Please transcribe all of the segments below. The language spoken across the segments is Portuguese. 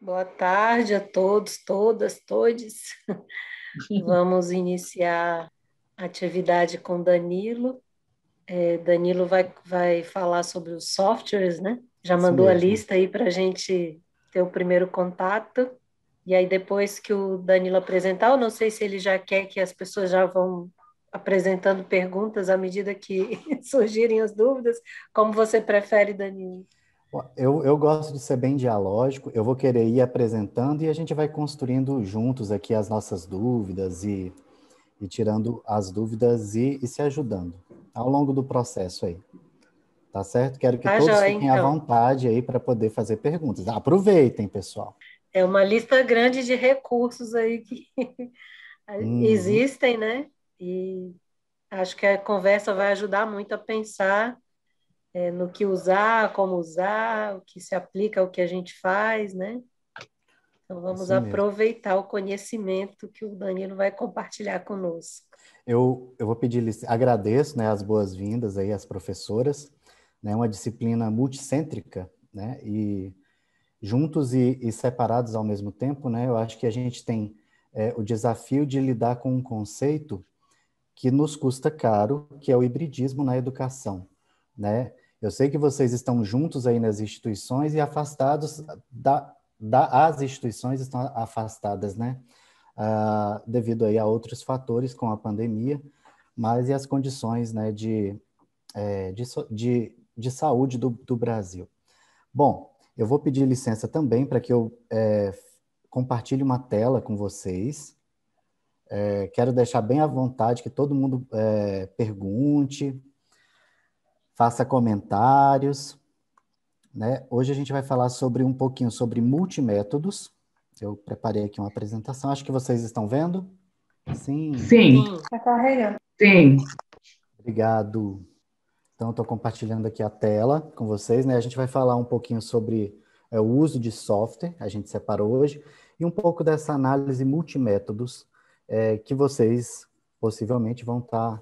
Boa tarde a todos, todas, todes. Vamos iniciar a atividade com Danilo. Danilo vai falar sobre os softwares, né? Já Isso mandou a mesmo. lista aí para a gente ter o primeiro contato. E aí, depois que o Danilo apresentar, eu não sei se ele já quer que as pessoas já vão apresentando perguntas à medida que surgirem as dúvidas. Como você prefere, Danilo? Ó, eu gosto de ser bem dialógico, eu vou querer ir apresentando e a gente vai construindo juntos aqui as nossas dúvidas e tirando as dúvidas e se ajudando ao longo do processo aí, tá certo? Quero que Tá, todos joia, fiquem à então. vontade aí para poder fazer perguntas. Aproveitem, pessoal. É uma lista grande de recursos aí que Uhum. existem, né? E acho que a conversa vai ajudar muito a pensar no que usar, como usar, o que se aplica ao que a gente faz, né? Então vamos Isso mesmo. aproveitar o conhecimento que o Danilo vai compartilhar conosco. Eu vou pedir, agradeço, né, as boas-vindas aí às professoras, né, uma disciplina multicêntrica, né, e juntos e separados ao mesmo tempo, né? Eu acho que a gente tem o desafio de lidar com um conceito que nos custa caro, que é o hibridismo na educação, né? Eu sei que vocês estão juntos aí nas instituições e afastados as instituições estão afastadas, né? Devido aí a outros fatores com a pandemia, mas e as condições, né, de saúde do Brasil. Bom, eu vou pedir licença também para que eu compartilhe uma tela com vocês. Quero deixar bem à vontade que todo mundo pergunte, faça comentários, né? Hoje a gente vai falar sobre um pouquinho sobre multimétodos. Eu preparei aqui uma apresentação. Acho que vocês estão vendo? Sim, Sim, Sim, está carregando. sim. obrigado. Então, estou compartilhando aqui a tela com vocês, né? A gente vai falar um pouquinho sobre o uso de software, a gente separou hoje, e um pouco dessa análise multimétodos que vocês possivelmente vão estar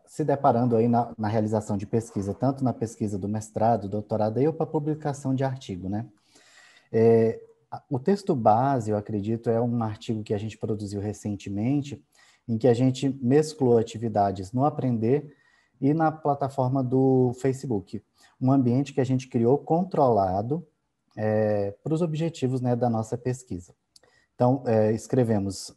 se deparando aí na realização de pesquisa, tanto na pesquisa do mestrado, doutorado, ou para publicação de artigo, né? O texto base, eu acredito, é um artigo que a gente produziu recentemente, em que a gente mesclou atividades no Aprender e na plataforma do Facebook. Um ambiente que a gente criou controlado para os objetivos, né, da nossa pesquisa. Então, escrevemos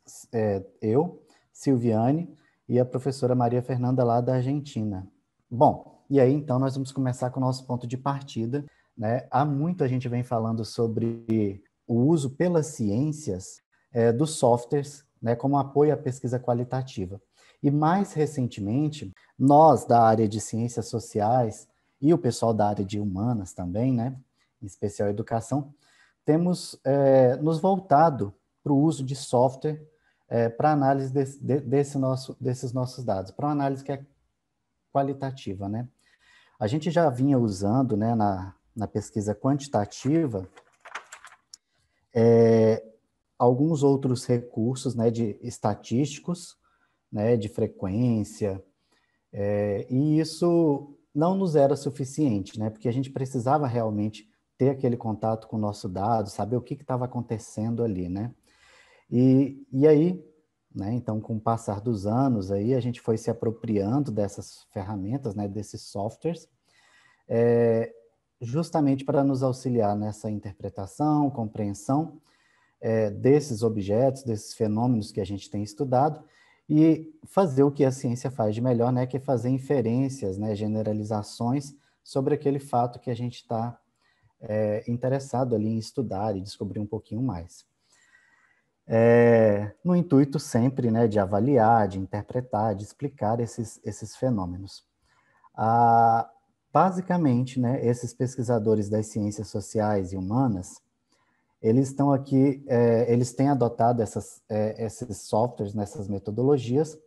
eu, Silviane e a professora Maria Fernanda lá da Argentina. Bom, e aí então nós vamos começar com o nosso ponto de partida, né? Há muito a gente vem falando sobre o uso pelas ciências dos softwares, né, como apoio à pesquisa qualitativa. E mais recentemente, nós da área de ciências sociais e o pessoal da área de humanas também, né, em especial educação, temos nos voltado para o uso de software para análise desses nossos dados, para uma análise que é qualitativa, né? A gente já vinha usando, né, na pesquisa quantitativa, alguns outros recursos, né, de estatísticos, né, de frequência, e isso não nos era suficiente, né, porque a gente precisava realmente ter aquele contato com o nosso dado, saber o que estava acontecendo ali, né? E aí, né, então, com o passar dos anos, aí, a gente foi se apropriando dessas ferramentas, né, desses softwares, justamente para nos auxiliar nessa interpretação, compreensão desses objetos, desses fenômenos que a gente tem estudado, e fazer o que a ciência faz de melhor, né, que é fazer inferências, né, generalizações sobre aquele fato que a gente está interessado ali em estudar e descobrir um pouquinho mais. No intuito sempre, né, de avaliar, de interpretar, de explicar esses fenômenos. Ah, basicamente, né, esses pesquisadores das ciências sociais e humanas, eles estão aqui, eles têm adotado esses softwares, nessas metodologias,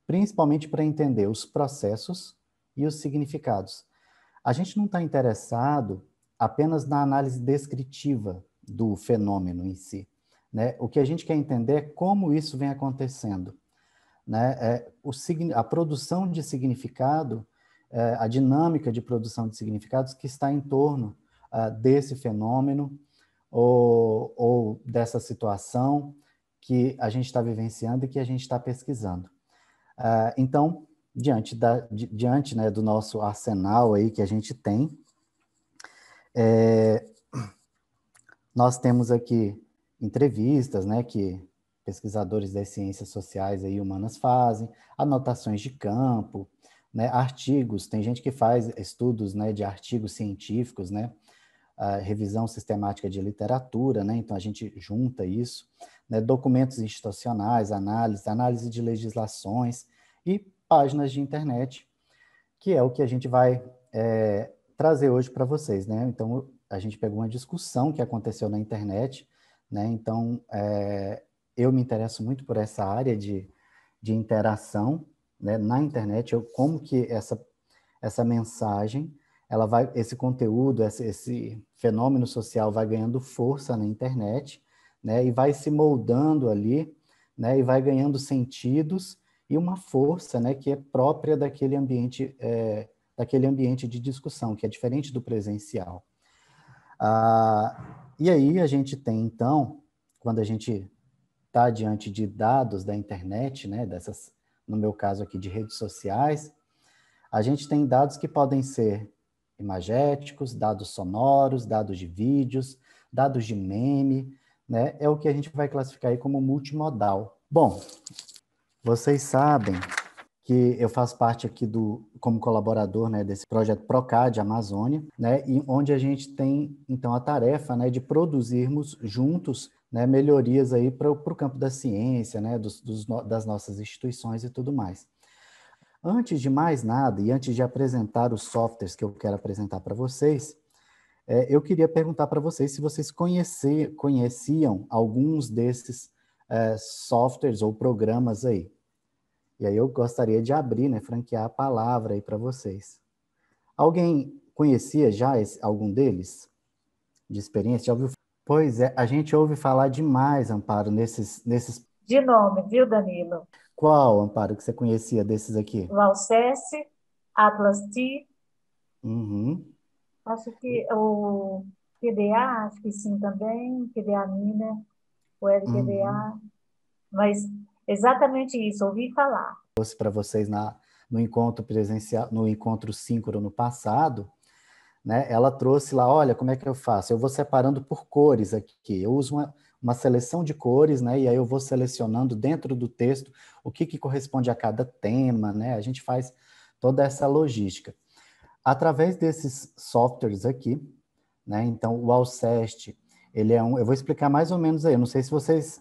principalmente para entender os processos e os significados. A gente não está interessado apenas na análise descritiva do fenômeno em si, né? O que a gente quer entender é como isso vem acontecendo, né? A produção de significado, a dinâmica de produção de significados que está em torno desse fenômeno, ou dessa situação que a gente está vivenciando e que a gente está pesquisando. Então, diante, né, do nosso arsenal aí que a gente tem, nós temos aqui entrevistas, né, que pesquisadores das ciências sociais e humanas fazem, anotações de campo, né, artigos, tem gente que faz estudos, né, de artigos científicos, né, a revisão sistemática de literatura, né, então a gente junta isso, né, documentos institucionais, análise de legislações e páginas de internet, que é o que a gente vai trazer hoje para vocês, né? Então, a gente pegou uma discussão que aconteceu na internet, né? Então, eu me interesso muito por essa área de interação, né, na internet, como que essa mensagem, esse conteúdo, esse fenômeno social vai ganhando força na internet, né, e vai se moldando ali, né, e vai ganhando sentidos e uma força, né, que é própria daquele ambiente de discussão, que é diferente do presencial. E aí a gente tem, então, quando a gente está diante de dados da internet, né, no meu caso aqui, de redes sociais, a gente tem dados que podem ser imagéticos, dados sonoros, dados de vídeos, dados de meme, né? É o que a gente vai classificar aí como multimodal. Bom, vocês sabem que eu faço parte aqui como colaborador, né, desse projeto Procad Amazônia, né, e onde a gente tem, então, a tarefa, né, de produzirmos juntos, né, melhorias aí para o campo da ciência, né, das nossas instituições e tudo mais. Antes de mais nada, e antes de apresentar os softwares que eu quero apresentar para vocês, eu queria perguntar para vocês se vocês conheciam alguns desses softwares ou programas aí. E aí eu gostaria de abrir, né, franquear a palavra aí para vocês. Alguém conhecia já algum deles? De experiência? Já ouviu? Pois é, a gente ouve falar demais, Amparo, nesses... De nome, viu, Danilo? Qual, Amparo, que você conhecia desses aqui? O Alceste, Atlas T, Uhum. acho que o PDA, acho que sim também, PDA Miner, o LPDA, mas exatamente isso, ouvi falar. Para vocês no encontro presencial, no encontro síncrono no passado, né? Ela trouxe lá, olha, como é que eu faço? Eu vou separando por cores aqui. Eu uso uma seleção de cores, né? E aí eu vou selecionando dentro do texto o que corresponde a cada tema, né? A gente faz toda essa logística. Através desses softwares aqui, né? Então, o Alcest, eu vou explicar mais ou menos aí. Eu não sei se vocês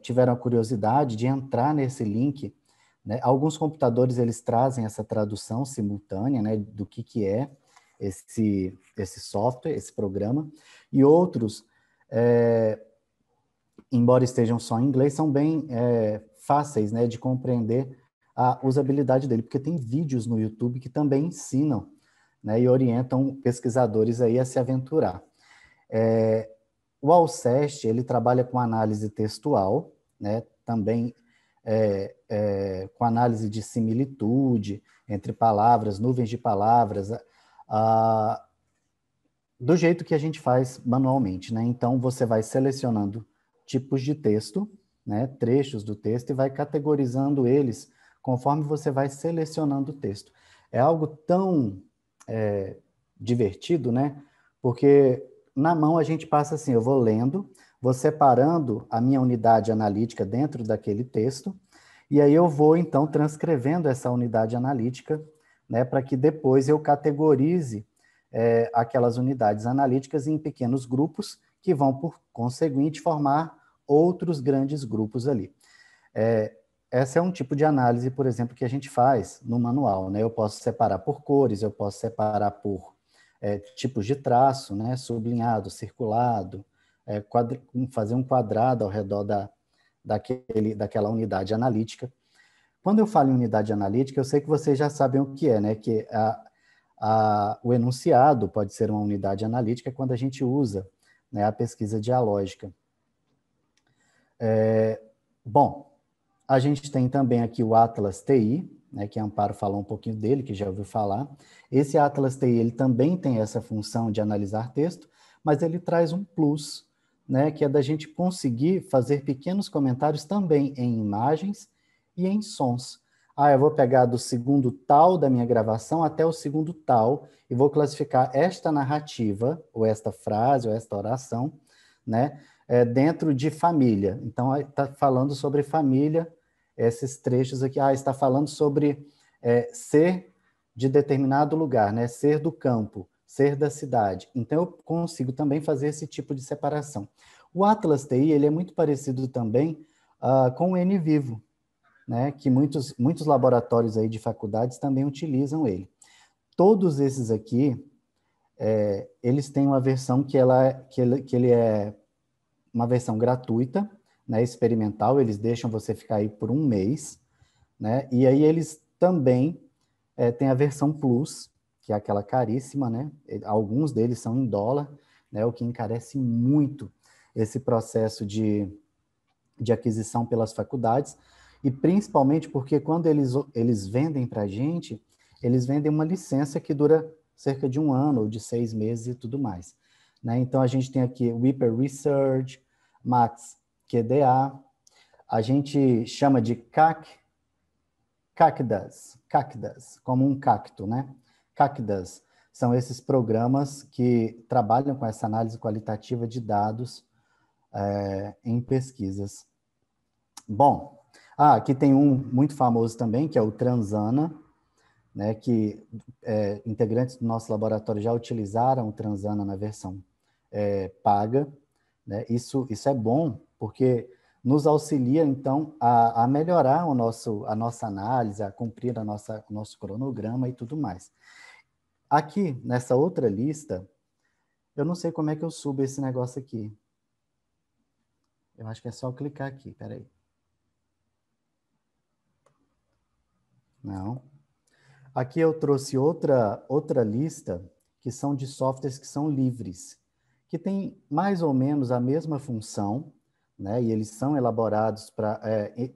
tiveram a curiosidade de entrar nesse link, né? Alguns computadores, eles trazem essa tradução simultânea, né? Do que é esse software, esse programa, e outros, embora estejam só em inglês, são bem fáceis, né, de compreender a usabilidade dele, porque tem vídeos no YouTube que também ensinam, né, e orientam pesquisadores aí a se aventurar. O Alcest, ele trabalha com análise textual, né, também com análise de similitude entre palavras, nuvens de palavras, do jeito que a gente faz manualmente, né? Então, você vai selecionando tipos de texto, né, trechos do texto, e vai categorizando eles conforme você vai selecionando o texto. É algo tão divertido, né? Porque na mão a gente passa assim, eu vou lendo, vou separando a minha unidade analítica dentro daquele texto, e aí eu vou, então, transcrevendo essa unidade analítica, né, para que depois eu categorize aquelas unidades analíticas em pequenos grupos que vão, por conseguinte, formar outros grandes grupos ali. Essa é um tipo de análise, por exemplo, que a gente faz no manual, né? Eu posso separar por cores, eu posso separar por tipos de traço, né? Sublinhado, circulado, fazer um quadrado ao redor daquela unidade analítica. Quando eu falo em unidade analítica, eu sei que vocês já sabem o que é, né? Que o enunciado pode ser uma unidade analítica quando a gente usa, né, a pesquisa dialógica. Bom, a gente tem também aqui o Atlas TI, né, que a Amparo falou um pouquinho dele, que já ouviu falar. Esse Atlas TI, ele também tem essa função de analisar texto, mas ele traz um plus, né, que é da gente conseguir fazer pequenos comentários também em imagens e em sons. Ah, eu vou pegar do segundo tal da minha gravação até o segundo tal e vou classificar esta narrativa, ou esta frase, ou esta oração, né, dentro de família. Então, está falando sobre família, esses trechos aqui. Ah, está falando sobre ser de determinado lugar, né, ser do campo, ser da cidade. Então, eu consigo também fazer esse tipo de separação. O Atlas TI, ele é muito parecido também com o NVivo, né, que muitos laboratórios aí de faculdades também utilizam ele. Todos esses aqui, eles têm uma versão que ele é uma versão gratuita, né, experimental, eles deixam você ficar aí por um mês, né, e aí eles também têm a versão Plus, que é aquela caríssima, né, alguns deles são em dólar, né, o que encarece muito esse processo de aquisição pelas faculdades, e principalmente porque quando eles vendem para a gente, eles vendem uma licença que dura cerca de 1 ano ou de 6 meses e tudo mais. Né? Então, a gente tem aqui o Hyper Research, Max QDA, a gente chama de cacdas, como um cacto, né? Cacdas são esses programas que trabalham com essa análise qualitativa de dados em pesquisas. Bom, aqui tem um muito famoso também, que é o Transana, né, que integrantes do nosso laboratório já utilizaram o Transana na versão paga. Né? Isso é bom, porque nos auxilia, então, a melhorar a nossa análise, a cumprir o nosso cronograma e tudo mais. Aqui, nessa outra lista, eu não sei como é que eu subo esse negócio aqui. Eu acho que é só clicar aqui, peraí. Não. Aqui eu trouxe outra lista, que são de softwares que são livres, que tem mais ou menos a mesma função, né? E eles são elaborados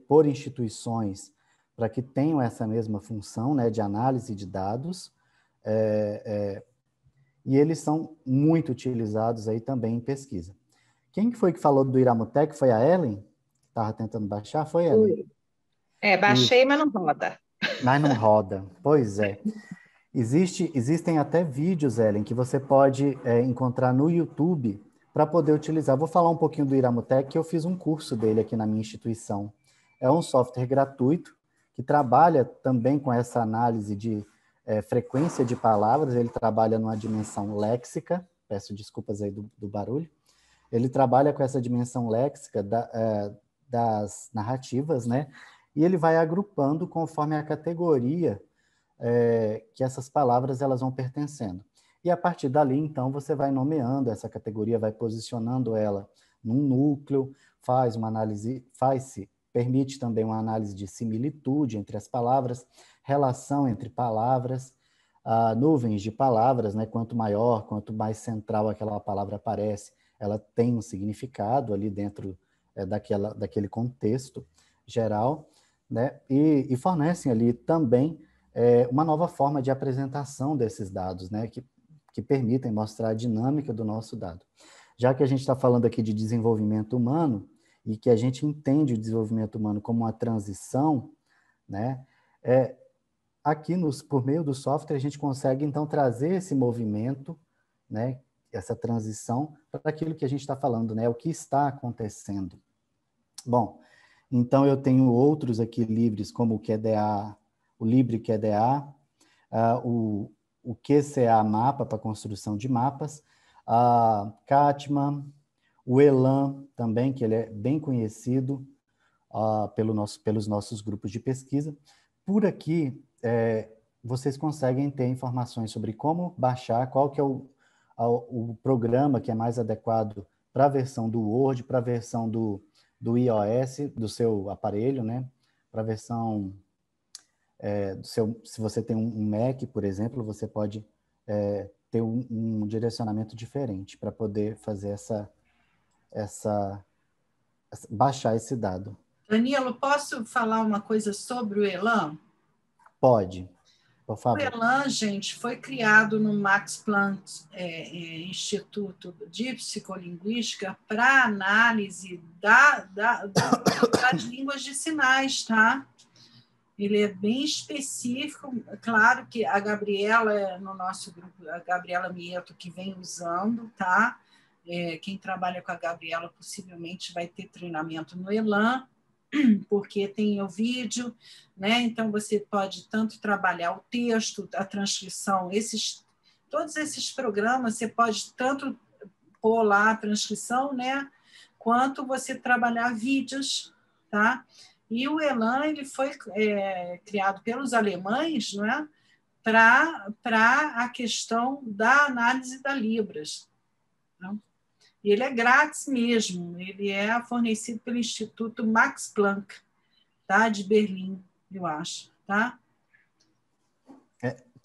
por instituições para que tenham essa mesma função, né, de análise de dados, e eles são muito utilizados aí também em pesquisa. Quem que foi que falou do Iramutec? Foi a Ellen? Que estava tentando baixar? Foi a Ellen? Baixei, mas não roda. Mas não roda. Pois é. Existem até vídeos, Ellen, que você pode encontrar no YouTube para poder utilizar. Vou falar um pouquinho do Iramutec, que eu fiz um curso dele aqui na minha instituição. É um software gratuito que trabalha também com essa análise de frequência de palavras. Ele trabalha numa dimensão léxica, peço desculpas aí do barulho. Ele trabalha com essa dimensão léxica das narrativas, né? E ele vai agrupando conforme a categoria que essas palavras elas vão pertencendo. E a partir dali, então, você vai nomeando essa categoria, vai posicionando ela num núcleo, permite também uma análise de similitude entre as palavras, relação entre palavras, nuvens de palavras, né? Quanto maior, quanto mais central aquela palavra aparece, ela tem um significado ali dentro daquele contexto geral, né? E fornecem ali também uma nova forma de apresentação desses dados, né, que permitem mostrar a dinâmica do nosso dado. Já que a gente está falando aqui de desenvolvimento humano, e que a gente entende o desenvolvimento humano como uma transição, né, aqui por meio do software a gente consegue, então, trazer esse movimento, né, essa transição para aquilo que a gente está falando, né, o que está acontecendo. Bom, então eu tenho outros aqui livres, como o QDA, o LibreQDA, o QCA Mapa para construção de mapas, a Catman, o Elan também, que ele é bem conhecido pelos nossos grupos de pesquisa. Por aqui, vocês conseguem ter informações sobre como baixar, qual que é o programa que é mais adequado para a versão do Word, para a versão do iOS, do seu aparelho, né? Para a versão se você tem um Mac, por exemplo, você pode ter um direcionamento diferente para poder fazer baixar esse dado. Danilo, posso falar uma coisa sobre o Elan? Pode. Por O favor. ELAN, gente, foi criado no Max Planck Instituto de Psicolinguística para análise das línguas de sinais, tá? Ele é bem específico. Claro que a Gabriela, no nosso grupo, a Gabriela Mieto, que vem usando, tá? Quem trabalha com a Gabriela possivelmente vai ter treinamento no ELAN, porque tem o vídeo, né? Então você pode tanto trabalhar o texto, a transcrição, todos esses programas você pode tanto pôr lá a transcrição, né? Quanto você trabalhar vídeos, tá? E o ELAN ele foi criado pelos alemães, né? Para a questão da análise da Libras, né? E ele é grátis mesmo, ele é fornecido pelo Instituto Max Planck, tá? De Berlim, eu acho, tá?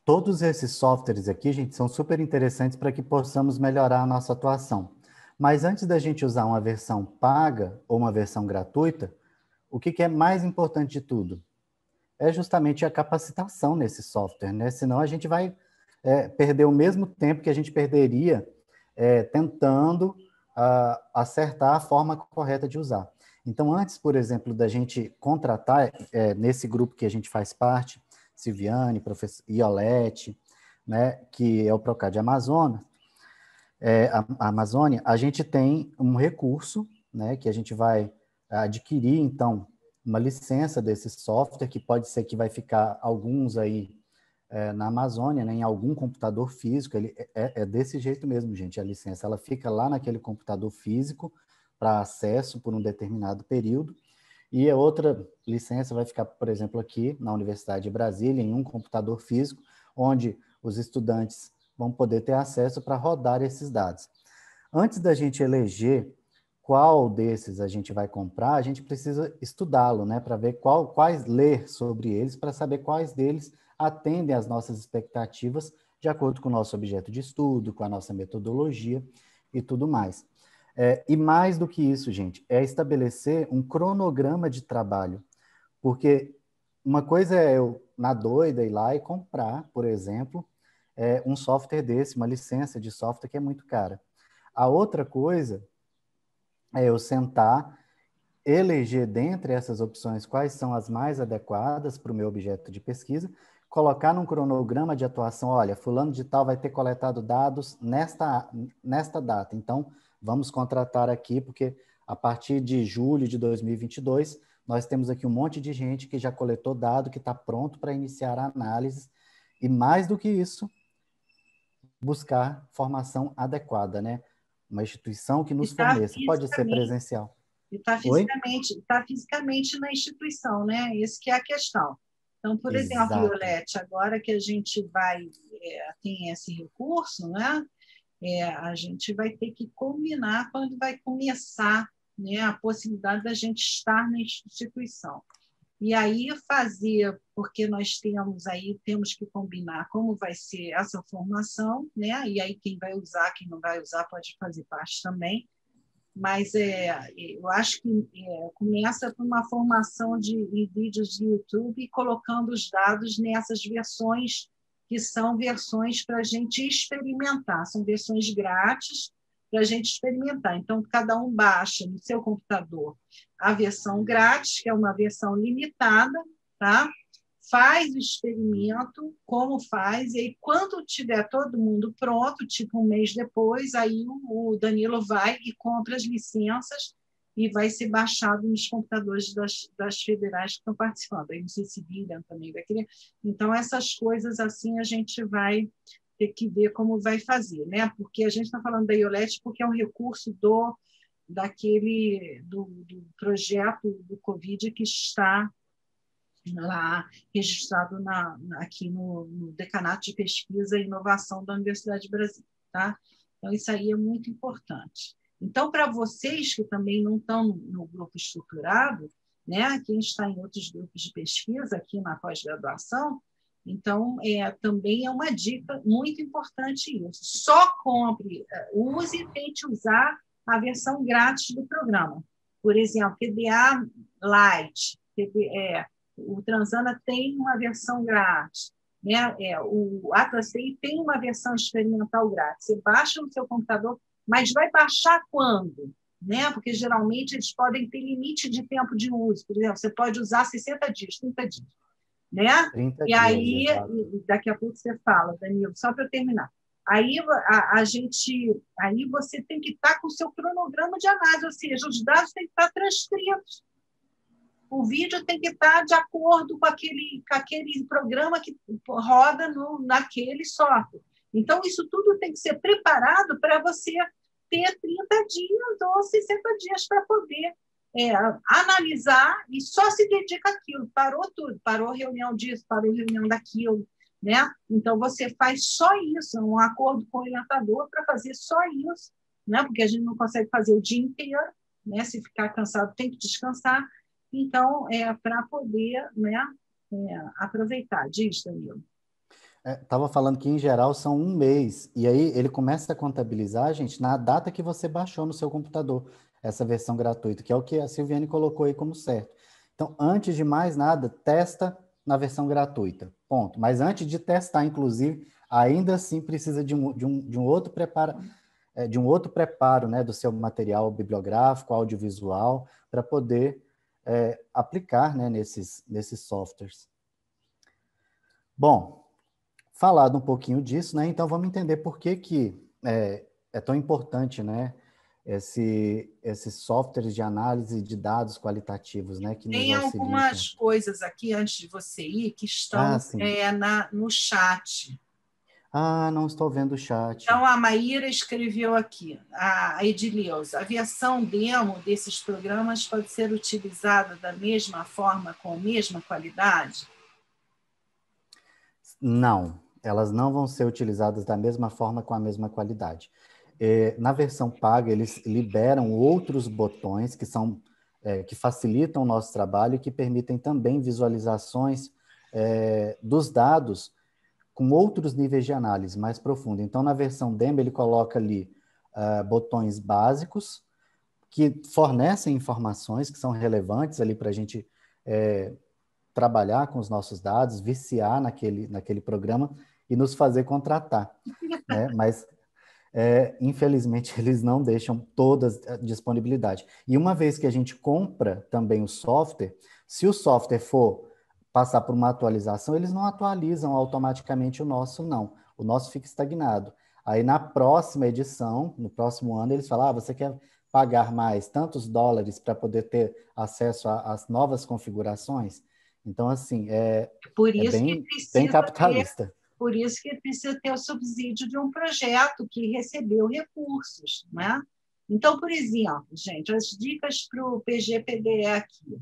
Todos esses softwares aqui, gente, são super interessantes para que possamos melhorar a nossa atuação. Mas antes da gente usar uma versão paga ou uma versão gratuita, o que é mais importante de tudo? É justamente a capacitação nesse software, né? Senão a gente vai perder o mesmo tempo que a gente perderia tentando acertar a forma correta de usar. Então, antes, por exemplo, da gente contratar, nesse grupo que a gente faz parte, Silviane, professor Iolete, né, que é o Procad Amazonas, a Amazônia, a gente tem um recurso, né, que a gente vai adquirir, então, uma licença desse software, que pode ser que vai ficar alguns aí na Amazônia, né, em algum computador físico. Ele é desse jeito mesmo, gente, a licença. Ela fica lá naquele computador físico para acesso por um determinado período, e a outra licença vai ficar, por exemplo, aqui na Universidade de Brasília, em um computador físico, onde os estudantes vão poder ter acesso para rodar esses dados. Antes da gente eleger qual desses a gente vai comprar, a gente precisa estudá-lo, né, para ver ler sobre eles, para saber quais deles atendem às nossas expectativas, de acordo com o nosso objeto de estudo, com a nossa metodologia e tudo mais. E mais do que isso, gente, é estabelecer um cronograma de trabalho, porque uma coisa é eu, na doida, ir lá e comprar, por exemplo, um software desse, uma licença de software que é muito cara. A outra coisa é eu sentar, eleger dentre essas opções quais são as mais adequadas para o meu objeto de pesquisa, colocar num cronograma de atuação, olha, fulano de tal vai ter coletado dados nesta data, então vamos contratar aqui, porque a partir de julho de 2022, nós temos aqui um monte de gente que já coletou dado, que está pronto para iniciar a análise, e mais do que isso, buscar formação adequada, né? Uma instituição que nos forneça, pode ser presencial. E está fisicamente na instituição, né? Essa que é a questão. Então, por exemplo, Violete, agora que a gente tem esse recurso, né? A gente vai ter que combinar quando vai começar, né, a possibilidade da gente estar na instituição. E aí porque nós temos que combinar como vai ser essa formação, né? E aí quem vai usar, quem não vai usar pode fazer parte também. Mas eu acho que começa com uma formação em vídeos de YouTube e colocando os dados nessas versões, que são versões para a gente experimentar, são versões grátis para a gente experimentar. Então, cada um baixa no seu computador a versão grátis, que é uma versão limitada, tá? Faz o experimento, como faz, e aí, quando tiver todo mundo pronto, tipo um mês depois, aí o Danilo vai e compra as licenças e vai ser baixado nos computadores das federais que estão participando. Aí não sei se William também vai querer. Então, essas coisas assim a gente vai ter que ver como vai fazer, né? Porque a gente está falando da IOLET porque é um recurso do projeto do Covid que está lá registrado aqui no Decanato de Pesquisa e Inovação da Universidade de Brasília, tá? Então, isso aí é muito importante. Então, para vocês que também não estão no grupo estruturado, né, quem está em outros grupos de pesquisa aqui na pós-graduação, então, também é uma dica muito importante isso. Só compre, use e tente usar a versão grátis do programa. Por exemplo, PDA Lite, o Transana tem uma versão grátis. né? O Atlas TI tem uma versão experimental grátis. Você baixa no seu computador, mas vai baixar quando? Né? Porque geralmente eles podem ter limite de tempo de uso. Por exemplo, você pode usar 60 dias, 30 dias. Né? 30 e dias, aí, exato. daqui a pouco você fala, Danilo, só para eu terminar. Aí, aí você tem que estar com o seu cronograma de análise, ou seja, os dados têm que estar transcritos. O vídeo tem que estar de acordo com aquele programa que roda naquele software. Então, isso tudo tem que ser preparado para você ter 30 dias ou 60 dias para poder analisar e só se dedica àquilo. Parou tudo, parou reunião disso, parou reunião daquilo. Né? Então, você faz só isso, um acordo com o orientador para fazer só isso, né? Porque a gente não consegue fazer o dia inteiro, né? Se ficar cansado, tem que descansar. Então, para poder, né, aproveitar. Diz, Danilo. Estava falando que, em geral, são um mês. E aí, ele começa a contabilizar, gente, na data que você baixou no seu computador, essa versão gratuita, que é o que a Silviane colocou aí como certo. Então, antes de mais nada, testa na versão gratuita. Ponto. Mas antes de testar, inclusive, ainda assim precisa de um outro preparo, né, do seu material bibliográfico, audiovisual, para poder aplicar, né, nesses softwares. Bom, falado um pouquinho disso, né, então vamos entender por que é tão importante, né, esses softwares de análise de dados qualitativos, né, que nos Tem auxiliam. algumas coisas aqui, antes de você ir, que estão no chat. Não estou vendo o chat. Então, a Maíra escreveu aqui, a Edileuza, a versão demo desses programas pode ser utilizada da mesma forma, com a mesma qualidade? Não, elas não vão ser utilizadas da mesma forma, com a mesma qualidade. Na versão paga, eles liberam outros botões que facilitam o nosso trabalho e que permitem também visualizações dos dados com outros níveis de análise mais profunda. Então, na versão demo, ele coloca ali botões básicos que fornecem informações que são relevantes ali para a gente trabalhar com os nossos dados, viciar naquele programa e nos fazer contratar, né? Mas, infelizmente, eles não deixam toda a disponibilidade. E uma vez que a gente compra também o software, se o software for passar por uma atualização, eles não atualizam automaticamente o nosso, não. O nosso fica estagnado. Aí, na próxima edição, no próximo ano, eles falam, você quer pagar mais tantos dólares para poder ter acesso às novas configurações? Então, assim, bem capitalista. Por isso que precisa ter o subsídio de um projeto que recebeu recursos, né? Então, por exemplo, gente, as dicas para o PG-PDE aqui.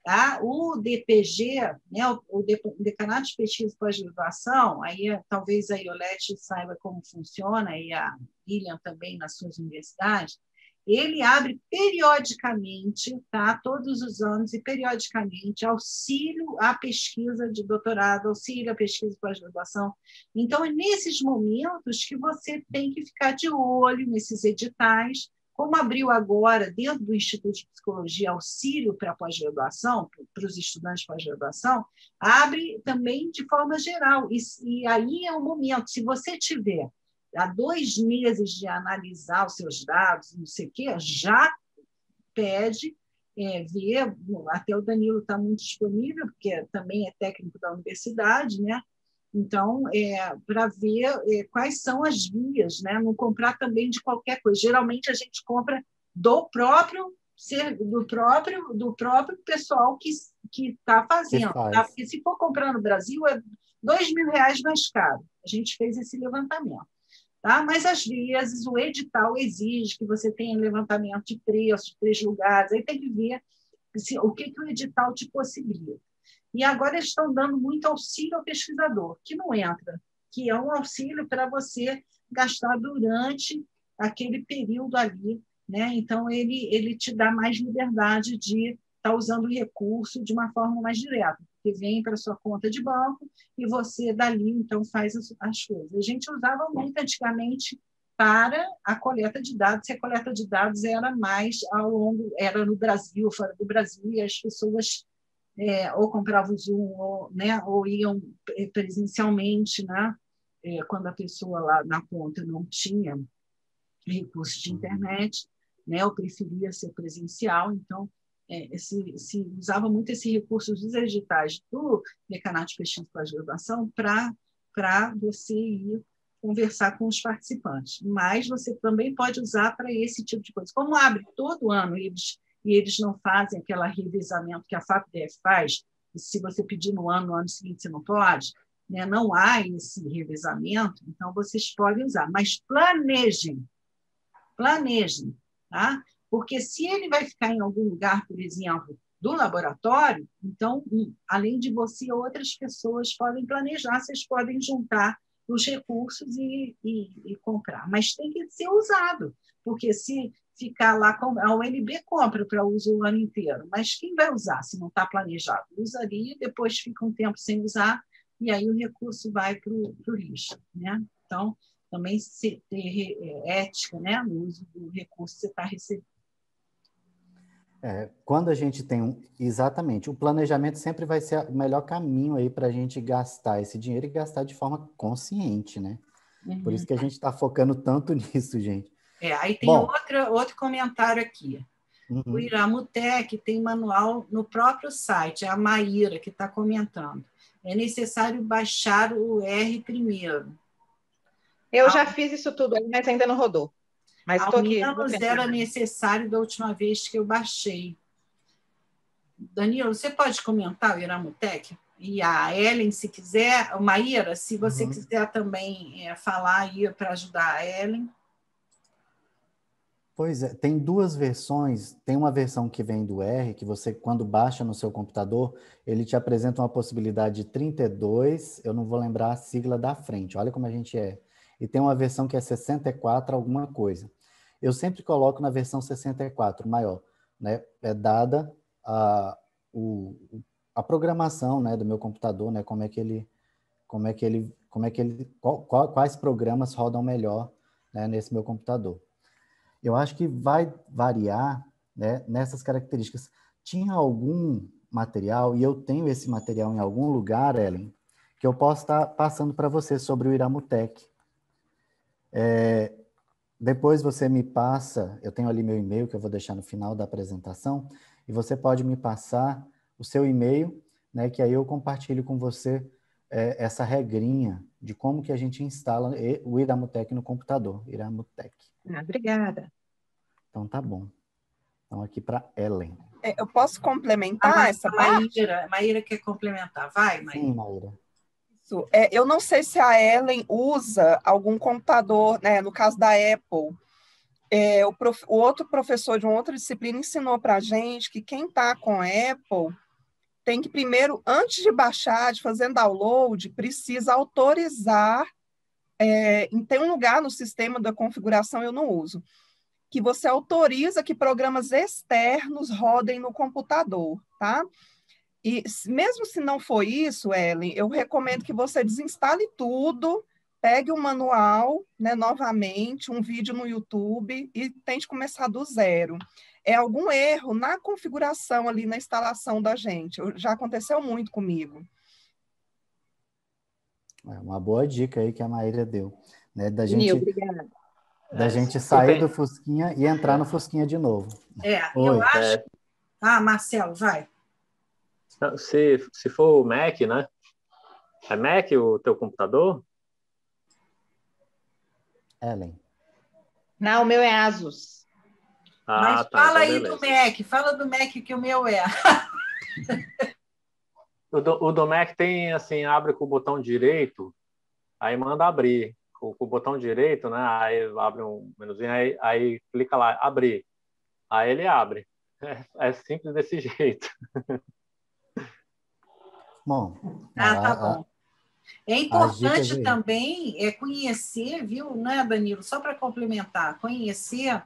Tá? O DPG, né, o Decanato de Pesquisa e Pós-Graduação, aí talvez a Iolete saiba como funciona, e a Lilian também nas suas universidades, ele abre periodicamente, tá? Todos os anos, e periodicamente, auxílio à pesquisa de doutorado, auxílio à pesquisa de pós-graduação. Então, é nesses momentos que você tem que ficar de olho nesses editais. Como abriu agora, dentro do Instituto de Psicologia, auxílio para a pós-graduação, para os estudantes de pós-graduação, abre também de forma geral. E aí é o momento, se você tiver há 2 meses de analisar os seus dados, não sei o quê, já pede ver, até o Danilo está muito disponível, porque também é técnico da universidade, né? Então, para ver quais são as vias, né? Não comprar também de qualquer coisa. Geralmente, a gente compra do próprio pessoal que está fazendo. Tá? Porque se for comprar no Brasil, é R$2.000 mais caro. A gente fez esse levantamento. Tá? Mas, às vezes, o edital exige que você tenha levantamento de preços, de 3 lugares. Aí tem que ver o que o edital te possibilita. E agora eles estão dando muito auxílio ao pesquisador, que não entra, que é um auxílio para você gastar durante aquele período ali, né? Então, ele te dá mais liberdade de estar usando o recurso de uma forma mais direta, porque vem para a sua conta de banco e você, dali, então, faz as coisas. A gente usava muito antigamente para a coleta de dados, e a coleta de dados era mais era no Brasil, fora do Brasil, e as pessoas ou compravam o Zoom, ou iam presencialmente, né? Quando a pessoa lá na ponta não tinha recursos de internet, né? Eu preferia ser presencial, então se usava muito esse recurso dos editais do Decanato de Pesquisa e Pós-Graduação para você ir conversar com os participantes. Mas você também pode usar para esse tipo de coisa. Como abre todo ano, e eles não fazem aquele revezamento que a FAPDF faz, e se você pedir no ano seguinte você não pode, né? Não há esse revezamento, então vocês podem usar. Mas planejem, tá? Porque se ele vai ficar em algum lugar, por exemplo, do laboratório, então, além de você, outras pessoas podem planejar, vocês podem juntar os recursos e comprar. Mas tem que ser usado, porque se ficar lá, a UNB compra para uso o ano inteiro, mas quem vai usar se não está planejado? Usaria, depois fica um tempo sem usar, e aí o recurso vai para o lixo, né? Então, também se ter ética, né, no uso do recurso que você está recebendo. Quando a gente tem exatamente, o planejamento sempre vai ser o melhor caminho aí para a gente gastar esse dinheiro e gastar de forma consciente, né? Por isso que a gente está focando tanto nisso, gente. Aí tem outro comentário aqui. O Iramutec tem manual no próprio site, é a Maíra que está comentando. É necessário baixar o R primeiro. Eu já fiz isso tudo, mas ainda não rodou. Mas ao estou aqui. menos era necessário da última vez que eu baixei. Danilo, você pode comentar o Iramutec? E a Ellen, se quiser, Maíra, se você quiser também falar aí para ajudar a Ellen. Pois é, tem duas versões. Tem uma versão que vem do R, que você, quando baixa no seu computador, ele te apresenta uma possibilidade de 32, eu não vou lembrar a sigla da frente, olha como a gente é. E tem uma versão que é 64 alguma coisa. Eu sempre coloco na versão 64, maior, né? É dada a programação, né, do meu computador, né? Quais programas rodam melhor, né, nesse meu computador. Eu acho que vai variar, né, nessas características. Tinha algum material, e eu tenho esse material em algum lugar, Ellen, que eu posso estar passando para você sobre o Iramutec. Depois você me passa, eu tenho ali meu e-mail que eu vou deixar no final da apresentação, e você pode me passar o seu e-mail, né, que aí eu compartilho com você essa regrinha de como que a gente instala o Iramutec no computador. Iramutec. Obrigada. Então tá bom. Então aqui para Ellen. Eu posso complementar essa parte? Maíra quer complementar. Vai, Maíra. Sim, Maíra. Isso. Eu não sei se a Ellen usa algum computador, né, no caso da Apple. O outro professor de uma outra disciplina ensinou para a gente que quem está com a Apple tem que primeiro, antes de baixar, de fazer download, precisa autorizar, tem um lugar no sistema da configuração, eu não uso, que você autoriza que programas externos rodem no computador, tá? E mesmo se não for isso, Ellen, eu recomendo que você desinstale tudo, pegue o manual, né, novamente, um vídeo no YouTube e tente começar do zero. É algum erro na configuração ali, na instalação da gente. Já aconteceu muito comigo. É uma boa dica aí que a Maíra deu, né? Da Obrigada. gente sair do Fusquinha e entrar no Fusquinha de novo. Eu acho... Marcelo, vai. Se for o Mac, né? É Mac o teu computador? Ellen. Não, o meu é Asus. Mas tá, fala então aí do Mac. Fala do Mac que o meu é. O do Mac tem, assim, abre com o botão direito, aí manda abrir. Com o botão direito, né? Aí abre um menuzinho, aí clica lá, abrir. Aí ele abre. É simples desse jeito. Bom. Tá bom. É importante também conhecer, viu, né, Danilo? Só para complementar, conhecer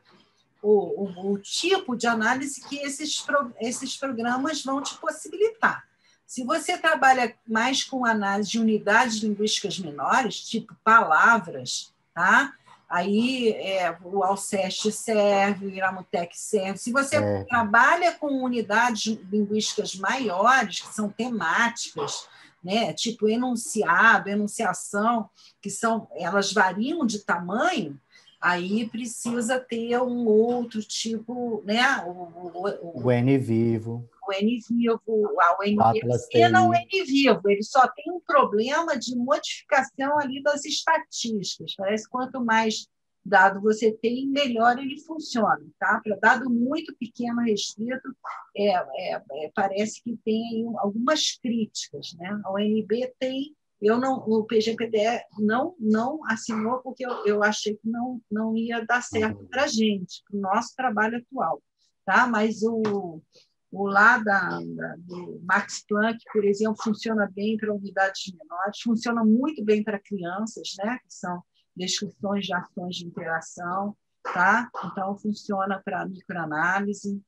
o tipo de análise que esses programas vão te possibilitar. Se você trabalha mais com análise de unidades linguísticas menores, tipo palavras, tá? Aí o Alceste serve, o Iramutec serve. Se você trabalha com unidades linguísticas maiores, que são temáticas, né, tipo enunciado, enunciação, elas variam de tamanho, aí precisa ter um outro tipo, né? O N-Vivo. O N-Vivo, o N-Vivo Atlas ensina o TI. N-Vivo, ele só tem um problema de modificação ali das estatísticas. Parece que quanto mais dado você tem, melhor ele funciona. Tá? Para dado muito pequeno, restrito, parece que tem algumas críticas. Né? A UNB tem, o PGPDE não assinou porque eu achei que não ia dar certo para a gente, para o nosso trabalho atual. Tá? Mas o lá do Max Planck, por exemplo, funciona bem para unidades menores, funciona muito bem para crianças, né? Que são descrições de ações de interação, tá? Então, funciona para microanálise,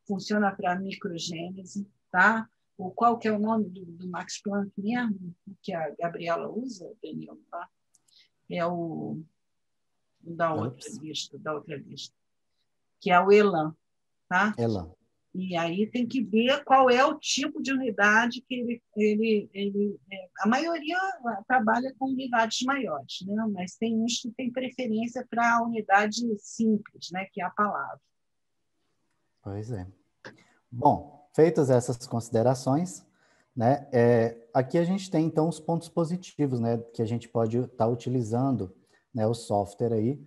funciona para microgênese, tá? Qual que é o nome do Max Planck mesmo, que a Gabriela usa, Daniel? Tá? É o da outra lista, que é o ELAN, tá? ELAN. E aí tem que ver qual é o tipo de unidade que ele a maioria trabalha com unidades maiores, né? Mas tem uns que tem preferência para a unidade simples, né? Que é a palavra. Pois é. Bom, feitas essas considerações, né? Aqui a gente tem, então, os pontos positivos, né? Que a gente pode estar utilizando, né, o software aí.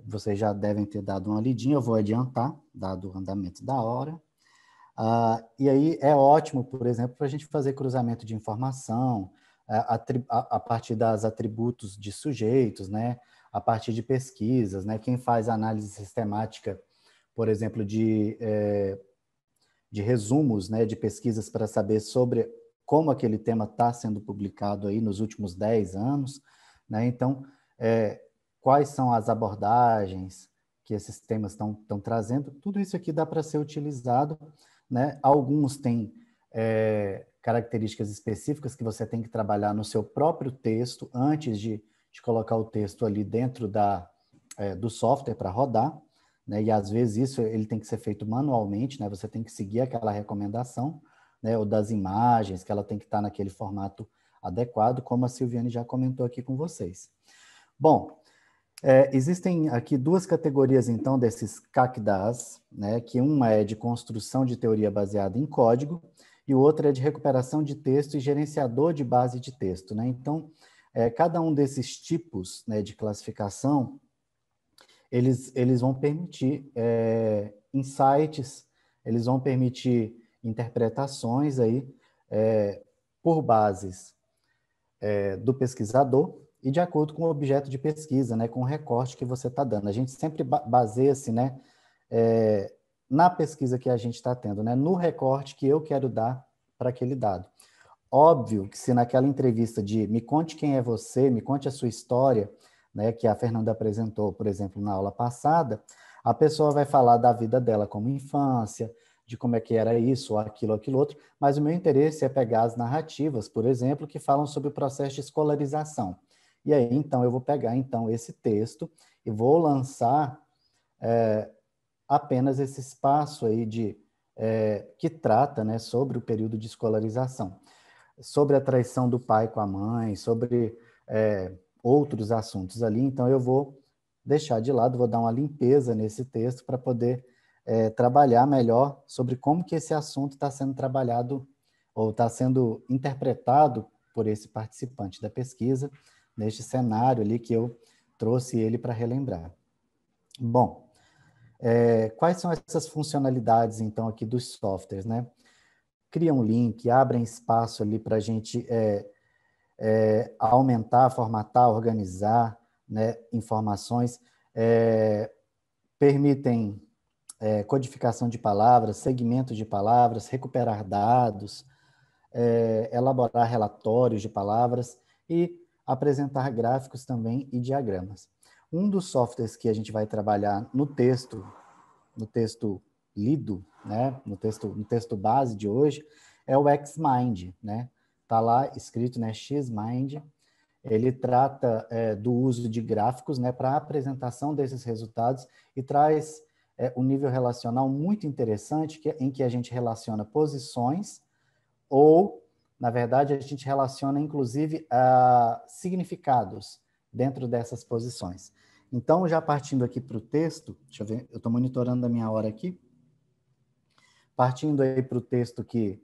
Vocês já devem ter dado uma lidinha, eu vou adiantar, dado o andamento da hora. E aí é ótimo, por exemplo, para a gente fazer cruzamento de informação, a partir das atributos de sujeitos, né? A partir de pesquisas, né? Quem faz análise sistemática, por exemplo, de resumos, né? De pesquisas para saber sobre como aquele tema está sendo publicado aí nos últimos 10 anos, né? Então, quais são as abordagens que esses temas estão trazendo, tudo isso aqui dá para ser utilizado, né? Alguns têm características específicas que você tem que trabalhar no seu próprio texto antes de colocar o texto ali dentro do software para rodar, né? E às vezes isso ele tem que ser feito manualmente, né? Você tem que seguir aquela recomendação, né? Ou das imagens, que ela tem que estar naquele formato adequado, como a Silviane já comentou aqui com vocês. Bom, existem aqui duas categorias, então, desses CACDAs, né, que uma é de construção de teoria baseada em código e o outro é de recuperação de texto e gerenciador de base de texto, né? Então, cada um desses tipos, né, de classificação, eles vão permitir insights, eles vão permitir interpretações aí por bases do pesquisador, e de acordo com o objeto de pesquisa, né, com o recorte que você está dando. A gente sempre baseia-se, né, na pesquisa que a gente está tendo, né, no recorte que eu quero dar para aquele dado. Óbvio que se naquela entrevista de me conte quem é você, me conte a sua história, né, que a Fernanda apresentou, por exemplo, na aula passada, a pessoa vai falar da vida dela como infância, de como é que era isso, aquilo, outro, mas o meu interesse é pegar as narrativas, por exemplo, que falam sobre o processo de escolarização. E aí, então, eu vou pegar, então, esse texto e vou lançar apenas esse espaço aí que trata, né, sobre o período de escolarização, sobre a traição do pai com a mãe, sobre outros assuntos ali. Então, eu vou deixar de lado, vou dar uma limpeza nesse texto para poder trabalhar melhor sobre como que esse assunto está sendo trabalhado ou está sendo interpretado por esse participante da pesquisa, neste cenário ali que eu trouxe ele para relembrar. Bom, quais são essas funcionalidades, então, aqui dos softwares, né? Cria um link, abrem espaço ali para a gente aumentar, formatar, organizar, né, informações, permitem codificação de palavras, segmento de palavras, recuperar dados, elaborar relatórios de palavras e apresentar gráficos também e diagramas. Um dos softwares que a gente vai trabalhar no texto lido, né, no texto base de hoje, é o Xmind, né? Tá lá escrito, né, Xmind. ele trata do uso de gráficos, né, para a apresentação desses resultados e traz um nível relacional muito interessante em que a gente relaciona posições ou, na verdade, a gente relaciona, inclusive, significados dentro dessas posições. Então, já partindo aqui para o texto, deixa eu ver, eu estou monitorando a minha hora aqui. Partindo aí para o texto que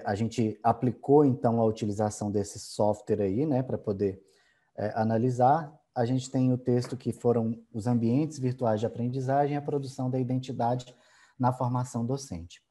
a gente aplicou, então, a utilização desse software aí, né, para poder analisar, a gente tem o texto que foram os ambientes virtuais de aprendizagem e a produção da identidade na formação docente.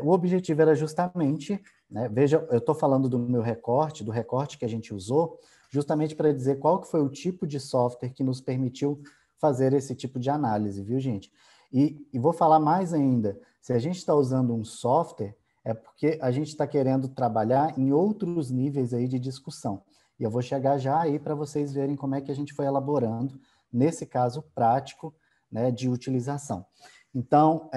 O objetivo era justamente, né, veja, eu estou falando do meu recorte, do recorte que a gente usou, justamente para dizer qual que foi o tipo de software que nos permitiu fazer esse tipo de análise, viu, gente? E vou falar mais ainda, se a gente está usando um software, é porque a gente está querendo trabalhar em outros níveis aí de discussão. E eu vou chegar já aí para vocês verem como é que a gente foi elaborando, nesse caso prático, né, de utilização. Então,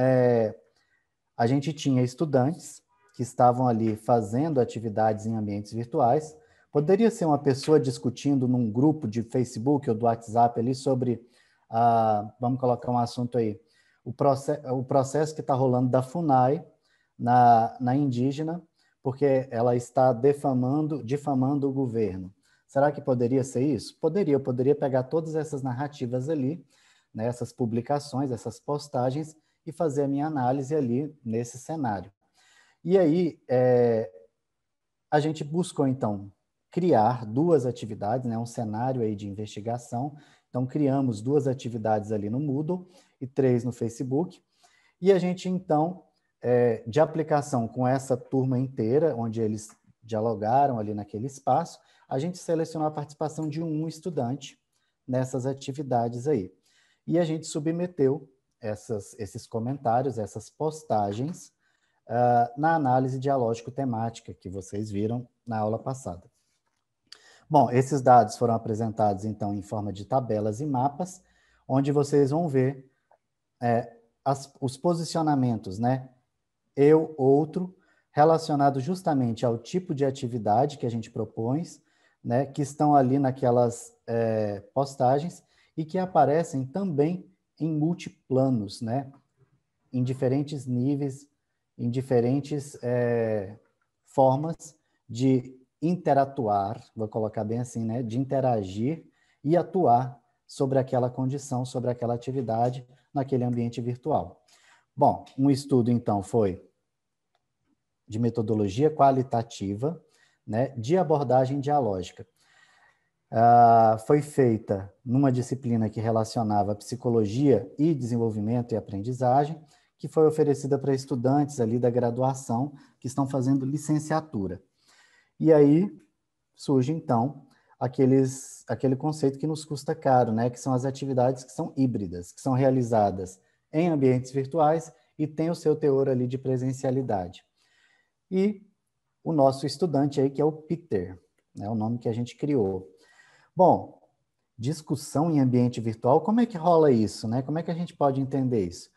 a gente tinha estudantes que estavam ali fazendo atividades em ambientes virtuais. Poderia ser uma pessoa discutindo num grupo de Facebook ou do WhatsApp ali sobre, vamos colocar um assunto aí, o processo que está rolando da FUNAI na indígena, porque ela está difamando o governo. Será que poderia ser isso? Poderia, eu poderia pegar todas essas narrativas ali, né, essas publicações, essas postagens, e fazer a minha análise ali nesse cenário. E aí, a gente buscou, então, criar duas atividades, né, um cenário aí de investigação. Então, criamos 2 atividades ali no Moodle e 3 no Facebook. E a gente, então, de aplicação com essa turma inteira, onde eles dialogaram ali naquele espaço, a gente selecionou a participação de um estudante nessas atividades aí. E a gente submeteu esses comentários, essas postagens, na análise dialógico-temática que vocês viram na aula passada. Bom, esses dados foram apresentados, então, em forma de tabelas e mapas, onde vocês vão ver os posicionamentos, né? Eu, outro, relacionado justamente ao tipo de atividade que a gente propõe, né? Que estão ali naquelas postagens e que aparecem também em multiplanos, né? Em diferentes níveis, em diferentes formas de interatuar, vou colocar bem assim, né? De interagir e atuar sobre aquela condição, sobre aquela atividade naquele ambiente virtual. Bom, um estudo, então, foi de metodologia qualitativa, né? De abordagem dialógica. Foi feita numa disciplina que relacionava psicologia e desenvolvimento e aprendizagem, que foi oferecida para estudantes ali da graduação que estão fazendo licenciatura. E aí surge, então, aquele conceito que nos custa caro, né? Que são as atividades que são híbridas, que são realizadas em ambientes virtuais e tem o seu teor ali de presencialidade. E o nosso estudante aí, que é o Peter, né? O nome que a gente criou. Bom, discussão em ambiente virtual, como é que rola isso, né? Como é que a gente pode entender isso?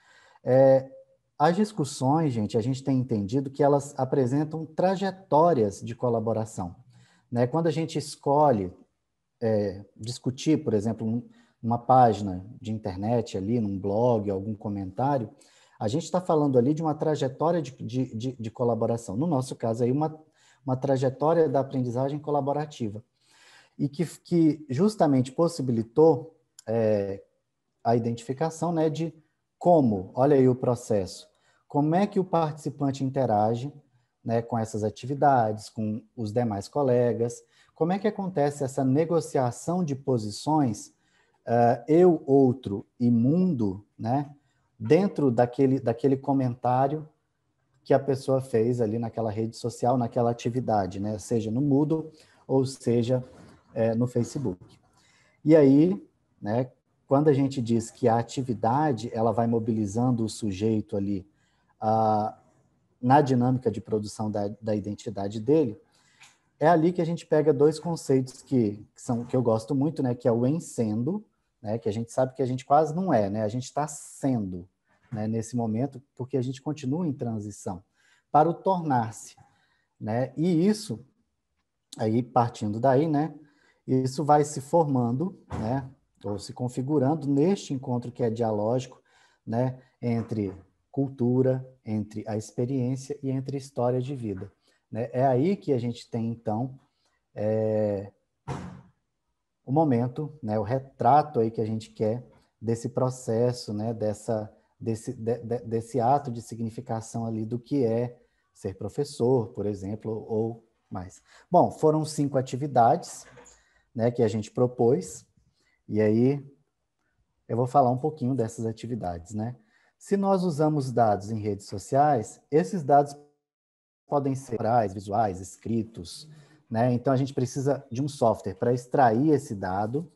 As discussões, gente, a gente tem entendido que elas apresentam trajetórias de colaboração, né? Quando a gente escolhe discutir, por exemplo, uma página de internet ali, num blog, algum comentário, a gente está falando ali de uma trajetória de colaboração. No nosso caso, aí, uma trajetória da aprendizagem colaborativa. E que justamente possibilitou a identificação, né, de como, olha aí o processo, como é que o participante interage, né, com essas atividades, com os demais colegas, como é que acontece essa negociação de posições, eu, outro e mundo, né, dentro daquele comentário que a pessoa fez ali naquela rede social, naquela atividade, né, seja no Moodle ou seja no Facebook. E aí, né, quando a gente diz que a atividade ela vai mobilizando o sujeito ali na dinâmica de produção da identidade dele, é ali que a gente pega 2 conceitos que eu gosto muito, né, que é o em sendo, né, que a gente sabe que a gente quase não é, né, a gente está sendo, né, nesse momento, porque a gente continua em transição, para o tornar-se, né, e isso, aí partindo daí, né, Isso vai se formando, né, ou se configurando neste encontro que é dialógico, né, entre cultura, entre a experiência e entre história de vida, né? É aí que a gente tem, então, o momento, né, o retrato aí que a gente quer desse processo, né, desse ato de significação ali do que é ser professor, por exemplo, ou mais. Bom, foram 5 atividades, né, que a gente propôs, e aí eu vou falar um pouquinho dessas atividades, né? Se nós usamos dados em redes sociais, esses dados podem ser orais, visuais, escritos, né? Então a gente precisa de um software para extrair esse dado.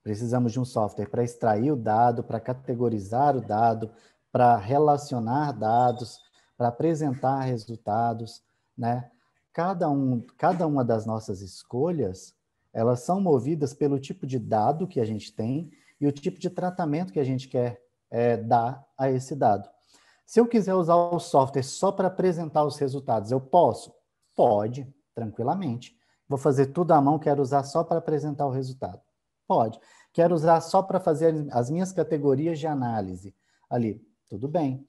Precisamos de um software para extrair o dado, para categorizar o dado, para relacionar dados, para apresentar resultados, né? Cada uma das nossas escolhas, elas são movidas pelo tipo de dado que a gente tem e o tipo de tratamento que a gente quer dar a esse dado. Se eu quiser usar o software só para apresentar os resultados, eu posso? Pode, tranquilamente. Vou fazer tudo à mão, quero usar só para apresentar o resultado. Pode. Quero usar só para fazer as minhas categorias de análise ali. Tudo bem.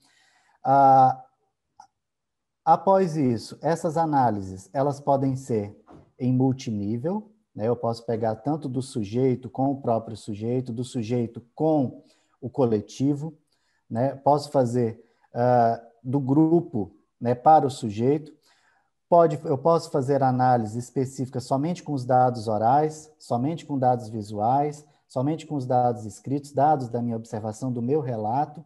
Após isso, essas análises, elas podem ser em multinível, né? Eu posso pegar tanto do sujeito com o próprio sujeito, do sujeito com o coletivo, né? Posso fazer do grupo, né, para o sujeito. Eu posso fazer análise específica somente com os dados orais, somente com dados visuais, somente com os dados escritos, dados da minha observação, do meu relato,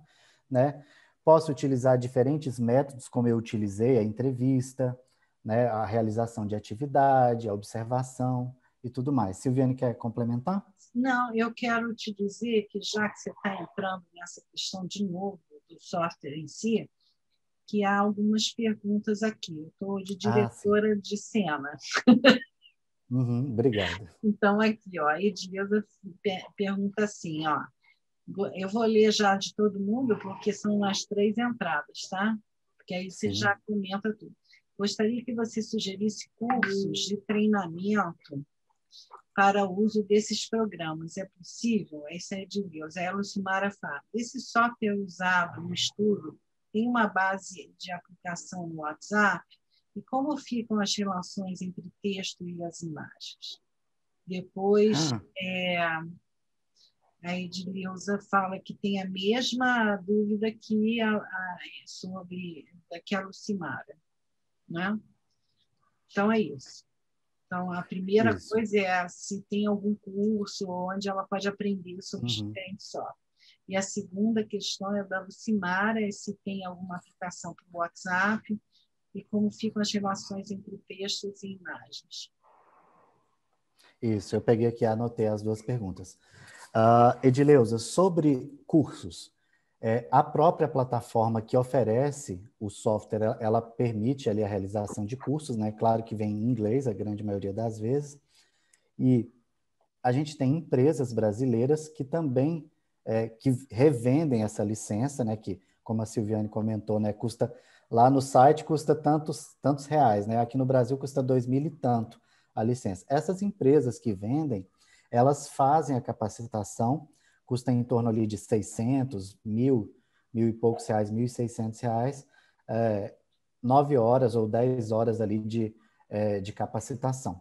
né? Posso utilizar diferentes métodos, como eu utilizei a entrevista, né, a realização de atividade, a observação e tudo mais. Silviane, quer complementar? Não, eu quero te dizer que, já que você está entrando nessa questão de novo do software em si, que há algumas perguntas aqui. Eu estou de diretora de cena. Obrigado. Então, aqui, ó, a Edilza pergunta assim, ó, eu vou ler já de todo mundo, porque são as 3 entradas, tá? Porque aí você já comenta tudo. Gostaria que você sugerisse cursos de treinamento para o uso desses programas. É possível? Essa é de Deus. A Lucimara fala. Esse software usado no estudo tem uma base de aplicação no WhatsApp? E como ficam as relações entre texto e as imagens? Depois, a Edileuza fala que tem a mesma dúvida que sobre que a Lucimara, né? Então, é isso. Então, a primeira coisa é se tem algum curso onde ela pode aprender sobre diferentes softwares. E a segunda questão é da Lucimara, é se tem alguma aplicação para o WhatsApp e como ficam as relações entre textos e imagens. Isso, eu peguei aqui e anotei as 2 perguntas. Edileuza, sobre cursos, a própria plataforma que oferece o software, ela permite ali a realização de cursos, né? Claro que vem em inglês, a grande maioria das vezes, e a gente tem empresas brasileiras que também que revendem essa licença, né? Que, como a Silviane comentou, né? Custa, lá no site custa tantos reais, né? Aqui no Brasil custa 2.000 e tanto a licença. Essas empresas que vendem, elas fazem a capacitação, custa em torno ali de 600, 1.000 e poucos reais, 1.600 reais, 9 horas ou 10 horas ali de capacitação.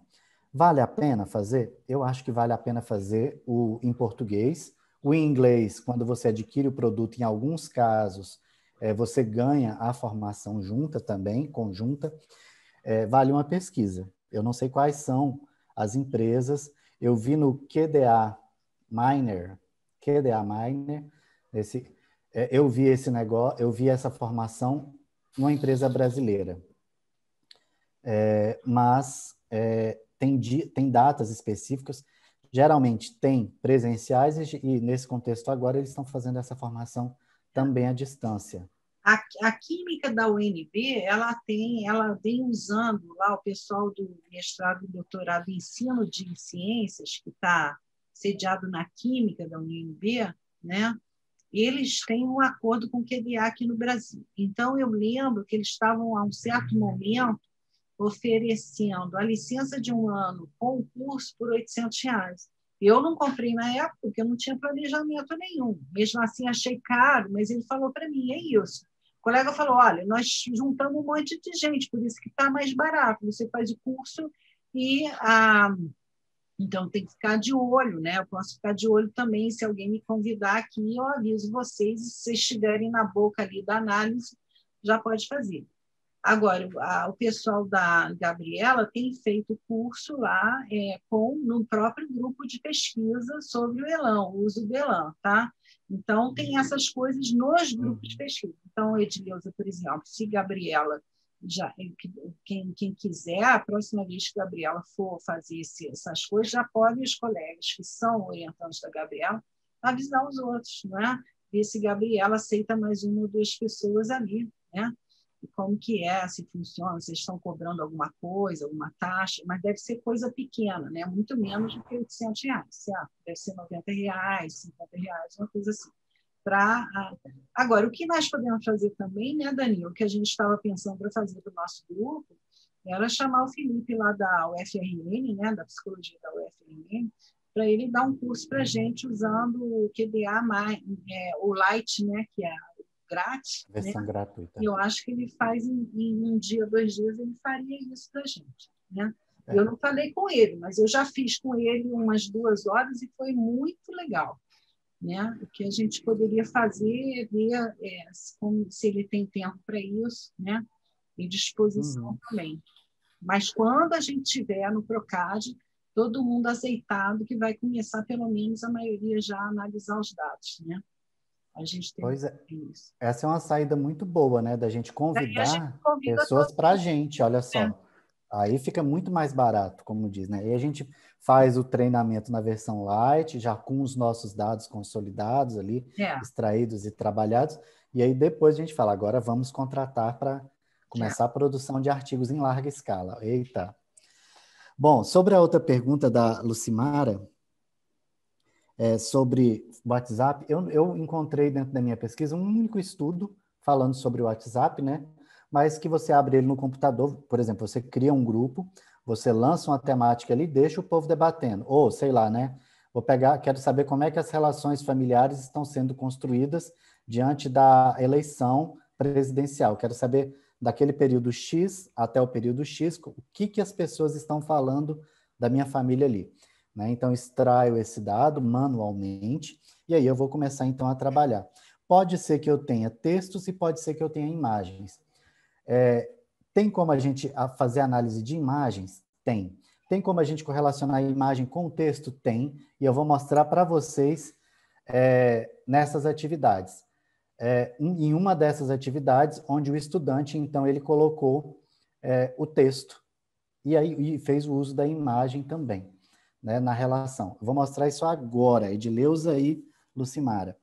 Vale a pena fazer? Eu acho que vale a pena fazer em português. O em inglês, quando você adquire o produto, em alguns casos, você ganha a formação junta também, conjunta. Vale uma pesquisa. Eu não sei quais são as empresas. Eu vi no QDA Miner, eu vi esse negócio, eu vi essa formação numa empresa brasileira. Mas tem datas específicas, geralmente tem presenciais e nesse contexto agora eles estão fazendo essa formação também à distância. A química da UNB, ela vem usando lá o pessoal do mestrado e doutorado em ensino de ciências, que está sediado na química da UNB, né? Eles têm um acordo com o QDA aqui no Brasil. Então, eu lembro que eles estavam, a um certo momento, oferecendo a licença de 1 ano com o curso por R$ 800. Eu não comprei na época, porque eu não tinha planejamento nenhum. Mesmo assim, achei caro, mas ele falou para mim, é isso. O colega falou, olha, nós juntamos um monte de gente, por isso que está mais barato. Você faz o curso e então tem que ficar de olho, né? Eu posso ficar de olho também, se alguém me convidar aqui, eu aviso vocês, e se vocês estiverem na boca ali da análise, já pode fazer. Agora, o pessoal da Gabriela tem feito curso lá no próprio grupo de pesquisa sobre o ELAN, o uso do ELAN, tá? Então, tem essas coisas nos grupos de pesquisa. Então, Edileuza, por exemplo, se Gabriela, quem quiser, a próxima vez que a Gabriela for fazer essas coisas, já podem os colegas que são orientantes da Gabriela avisar os outros, né? Ver se Gabriela aceita mais 1 ou 2 pessoas ali, né? E como que se funciona, se estão cobrando alguma coisa, alguma taxa, mas deve ser coisa pequena, né? Muito menos do que R$ 800. Deve ser R$ 90, R$ 50, uma coisa assim. Agora, o que nós podemos fazer também, né, Danilo, o que a gente estava pensando para fazer para o nosso grupo, era chamar o Felipe lá da UFRN, né, da psicologia da UFRN, para ele dar um curso para a gente usando o QDA, o Light, né, que é grátis, versão né? gratuita. E eu acho que ele faz em 1 dia, 2 dias, ele faria isso para a gente, né? Eu não falei com ele, mas eu já fiz com ele umas 2 horas e foi muito legal, né? O que a gente poderia fazer é ver se ele tem tempo para isso, né? E disposição também. Mas quando a gente tiver no Procad, todo mundo azeitado, que vai começar, pelo menos, a maioria já a analisar os dados, né? A gente tem isso. Essa é uma saída muito boa, né? Da gente convidar pessoas para a gente, olha só. Aí fica muito mais barato, como diz, né? E a gente faz o treinamento na versão light, já com os nossos dados consolidados ali, extraídos e trabalhados. E aí depois a gente fala, agora vamos contratar para começar a produção de artigos em larga escala. Eita! Bom, sobre a outra pergunta da Lucimara, sobre o WhatsApp, eu encontrei dentro da minha pesquisa um único estudo falando sobre o WhatsApp, né? Mas que você abre ele no computador, por exemplo, você cria um grupo, você lança uma temática ali, deixa o povo debatendo. Ou, sei lá, né? Quero saber como é que as relações familiares estão sendo construídas diante da eleição presidencial. Quero saber daquele período X até o período X, o que as pessoas estão falando da minha família ali. Né? Então, extraio esse dado manualmente e aí eu vou começar, então, a trabalhar. Pode ser que eu tenha textos e pode ser que eu tenha imagens. Tem como a gente fazer análise de imagens? Tem. Tem como a gente correlacionar a imagem com o texto? Tem. E eu vou mostrar para vocês nessas atividades. Em uma dessas atividades, onde o estudante, então, ele colocou o texto e fez o uso da imagem também, né, na relação. Eu vou mostrar isso agora, Edileuza e Lucimara.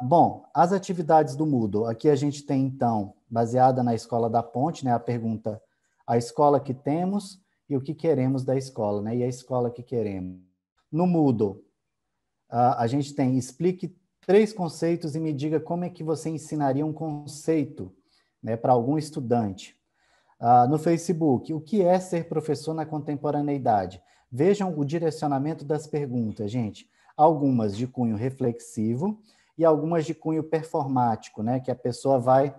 Bom, as atividades do Moodle. Aqui a gente tem, então, baseada na Escola da Ponte, né, a pergunta, a escola que temos e o que queremos da escola, né, e a escola que queremos. No Moodle, a gente tem, explique 3 conceitos e me diga como é que você ensinaria um conceito, né, para algum estudante. No Facebook, o que é ser professor na contemporaneidade? Vejam o direcionamento das perguntas, gente. Algumas de cunho reflexivo e algumas de cunho performático, né, que a pessoa vai,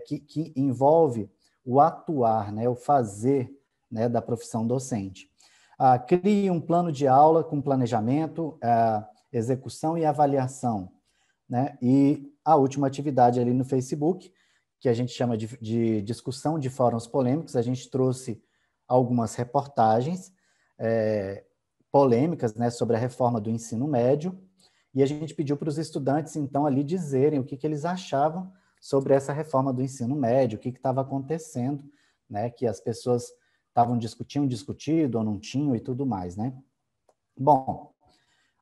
que envolve o atuar, né, o fazer, né, da profissão docente. Crie um plano de aula com planejamento, execução e avaliação, né? E a última atividade ali no Facebook, que a gente chama de discussão de fóruns polêmicos, a gente trouxe algumas reportagens polêmicas, né, sobre a reforma do ensino médio, e a gente pediu para os estudantes, então, ali dizerem o que eles achavam sobre essa reforma do ensino médio, o que estava acontecendo, né, que as pessoas tinham discutido ou não tinham e tudo mais, né? Bom,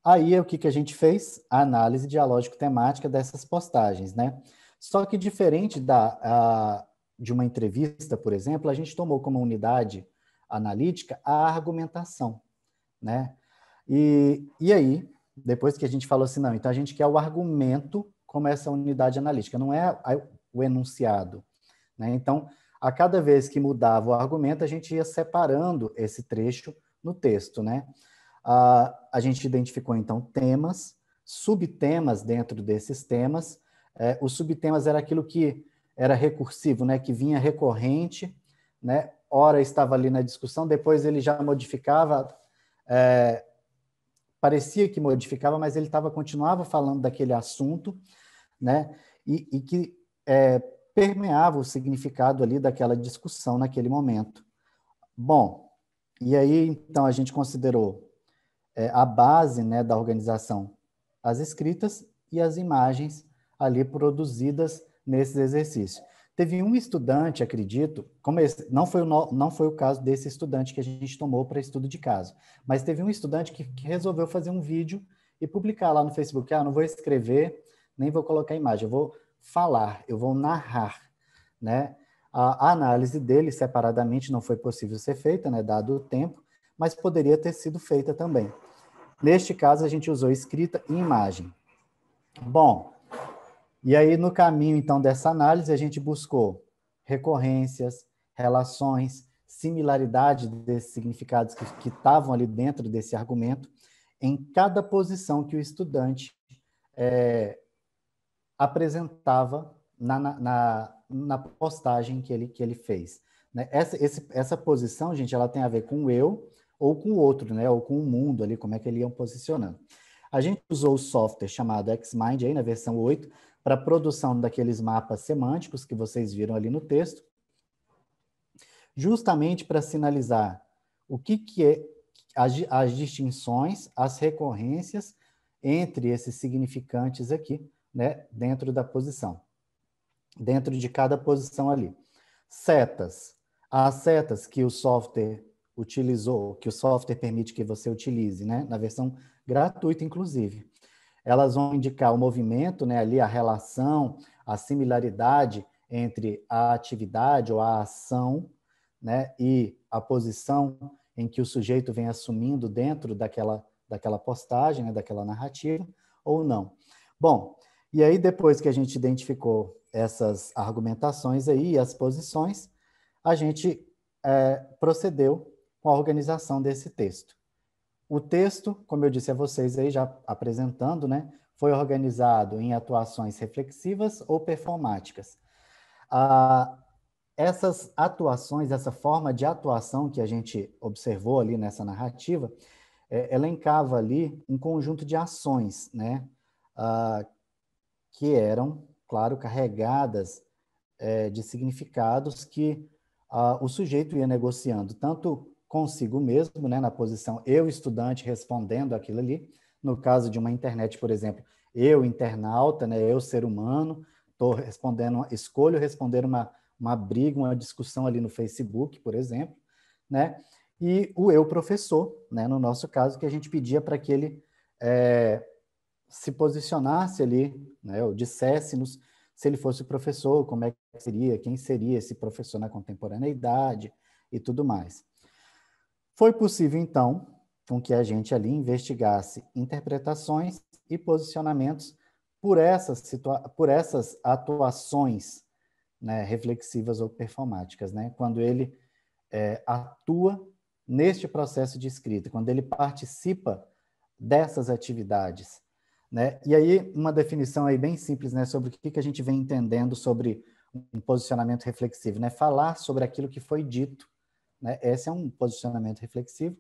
aí o que a gente fez? A análise dialógico-temática dessas postagens, né? Só que diferente de uma entrevista, por exemplo, a gente tomou como unidade analítica a argumentação, né? E aí, depois que a gente falou assim, não, então a gente quer o argumento como essa unidade analítica, não é o enunciado, né? Então, a cada vez que mudava o argumento, a gente ia separando esse trecho no texto, né? A gente identificou, então, temas, subtemas dentro desses temas. Os subtemas era aquilo que era recursivo, né? Que vinha recorrente, né? Ora estava ali na discussão, depois ele já modificava, parecia que modificava, mas ele continuava falando daquele assunto, né? E que permeava o significado ali daquela discussão naquele momento. Bom, e aí, então, a gente considerou a base, né, da organização, as escritas e as imagens ali produzidas nesses exercícios. Teve um estudante, acredito, não foi o caso desse estudante que a gente tomou para estudo de caso, mas teve um estudante que resolveu fazer um vídeo e publicar lá no Facebook. Não vou escrever, nem vou colocar imagem, eu vou falar, eu vou narrar, né? A análise dele separadamente não foi possível ser feita, né, dado o tempo, mas poderia ter sido feita também. Neste caso, a gente usou escrita e imagem. Bom, e aí no caminho, então, dessa análise, a gente buscou recorrências, relações, similaridade desses significados que estavam ali dentro desse argumento, em cada posição que o estudante apresentava na postagem que ele fez. Né? Essa posição, gente, ela tem a ver com o eu ou com o outro, né? Ou com o mundo ali, como é que eles iam posicionando. A gente usou o software chamado Xmind, aí na versão 8, para a produção daqueles mapas semânticos que vocês viram ali no texto, justamente para sinalizar o que é as distinções, as recorrências entre esses significantes aqui, né, dentro da posição, dentro de cada posição ali. Setas. As setas que o software utilizou, que o software permite que você utilize, né, na versão gratuita, inclusive. Elas vão indicar o movimento, né, ali a relação, a similaridade entre a atividade ou a ação, né, e a posição em que o sujeito vem assumindo dentro daquela postagem, né, daquela narrativa, ou não. Bom, e aí depois que a gente identificou essas argumentações aí, as posições, a gente procedeu com a organização desse texto. O texto, como eu disse a vocês aí, já apresentando, né, foi organizado em atuações reflexivas ou performáticas. Essas atuações, essa forma de atuação que a gente observou ali nessa narrativa, elencava ali um conjunto de ações, né, que eram, claro, carregadas de significados que o sujeito ia negociando, tanto consigo mesmo, né, na posição eu, estudante, respondendo aquilo ali, no caso de uma internet, por exemplo, eu, internauta, né, eu, ser humano, escolho responder uma briga, uma discussão ali no Facebook, por exemplo, né, e o eu, professor, né, no nosso caso, que a gente pedia para que ele se posicionasse ali, né, ou dissesse-nos se ele fosse o professor, como é que seria, quem seria esse professor na contemporaneidade e tudo mais. Foi possível, então, com que a gente ali investigasse interpretações e posicionamentos por essas atuações, né, reflexivas ou performáticas, né, quando ele atua neste processo de escrita, quando ele participa dessas atividades, né? E aí, uma definição aí bem simples, né, sobre o que a gente vem entendendo sobre um posicionamento reflexivo, né? Falar sobre aquilo que foi dito, né? Esse é um posicionamento reflexivo.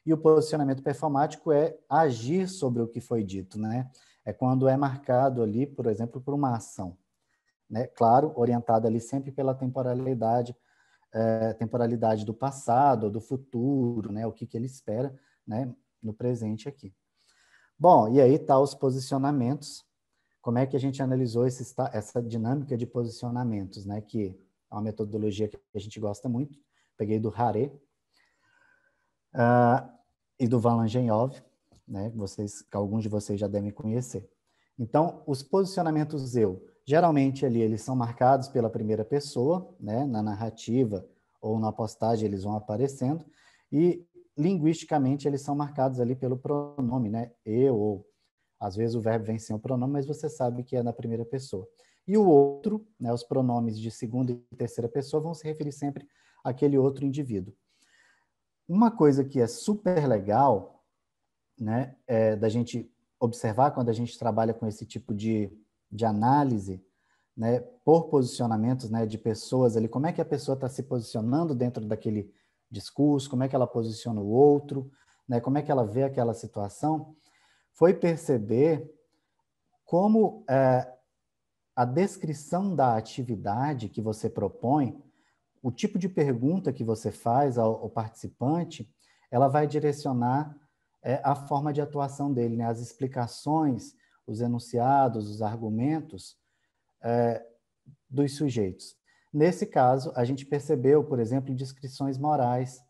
E o posicionamento performático é agir sobre o que foi dito, né? É quando é marcado ali, por exemplo, por uma ação, né? Claro, orientada ali sempre pela temporalidade do passado, do futuro, né? O que ele espera, né, no presente aqui. Bom, e aí tá os posicionamentos. Como é que a gente analisou essa dinâmica de posicionamentos, né? Que é uma metodologia que a gente gosta muito. Peguei do Haré e do Valangenhov, né? Alguns de vocês já devem conhecer. Então, os posicionamentos eu, geralmente ali eles são marcados pela primeira pessoa, né? Na narrativa ou na postagem eles vão aparecendo, e linguisticamente eles são marcados ali pelo pronome, né? Eu, ou às vezes o verbo vem sem o pronome, mas você sabe que é na primeira pessoa. E o outro, né, os pronomes de segunda e terceira pessoa vão se referir sempre àquele outro indivíduo. Uma coisa que é super legal, né, da gente observar quando a gente trabalha com esse tipo de análise, né, por posicionamentos, né, de pessoas ali, como é que a pessoa está se posicionando dentro daquele discurso, como é que ela posiciona o outro, né, como é que ela vê aquela situação, foi perceber como a descrição da atividade que você propõe, o tipo de pergunta que você faz ao participante, ela vai direcionar a forma de atuação dele, né? As explicações, os enunciados, os argumentos dos sujeitos. Nesse caso, a gente percebeu, por exemplo, descrições morais,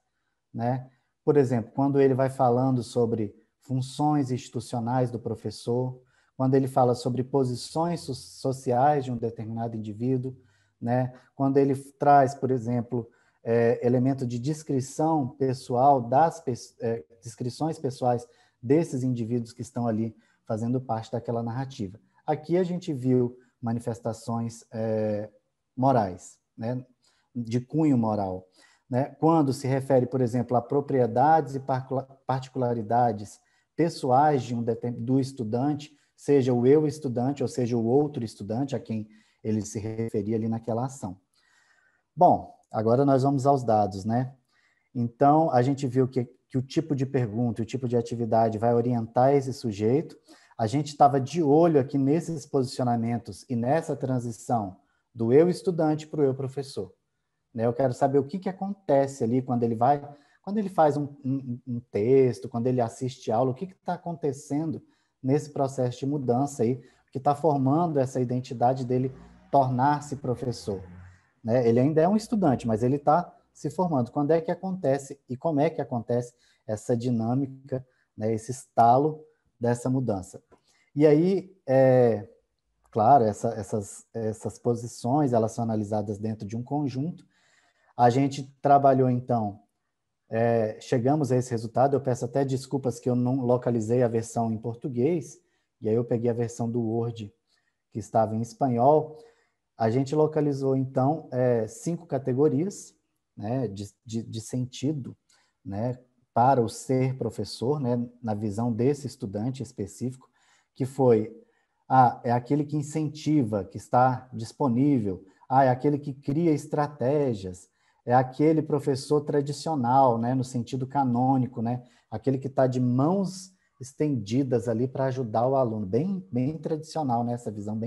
né? Por exemplo, quando ele vai falando sobre funções institucionais do professor, quando ele fala sobre posições sociais de um determinado indivíduo, né? Quando ele traz, por exemplo, elemento de descrição pessoal descrições pessoais desses indivíduos que estão ali fazendo parte daquela narrativa. Aqui a gente viu manifestações morais, né? De cunho moral, né? Quando se refere, por exemplo, a propriedades e particularidades pessoais do estudante, seja o eu estudante ou seja o outro estudante a quem ele se referia ali naquela ação. Bom, agora nós vamos aos dados, né? Então, a gente viu que o tipo de pergunta, o tipo de atividade vai orientar esse sujeito. A gente estava de olho aqui nesses posicionamentos e nessa transição do eu estudante para o eu professor. Né? Eu quero saber o que acontece ali quando ele faz um texto, quando ele assiste aula, o que está acontecendo nesse processo de mudança aí, que está formando essa identidade dele tornar-se professor. Né? Ele ainda é um estudante, mas ele está se formando. Quando é que acontece e como é que acontece essa dinâmica, né, esse estalo dessa mudança? E aí, claro, essas posições, elas são analisadas dentro de um conjunto. A gente trabalhou, então, chegamos a esse resultado. Eu peço até desculpas que eu não localizei a versão em português, e aí eu peguei a versão do Word, que estava em espanhol. A gente localizou, então, 5 categorias, né, de sentido, né, para o ser professor, né, na visão desse estudante específico, que foi, é aquele que incentiva, que está disponível, é aquele que cria estratégias, é aquele professor tradicional, né, no sentido canônico, né, aquele que está de mãos estendidas ali para ajudar o aluno, bem tradicional, né, essa visão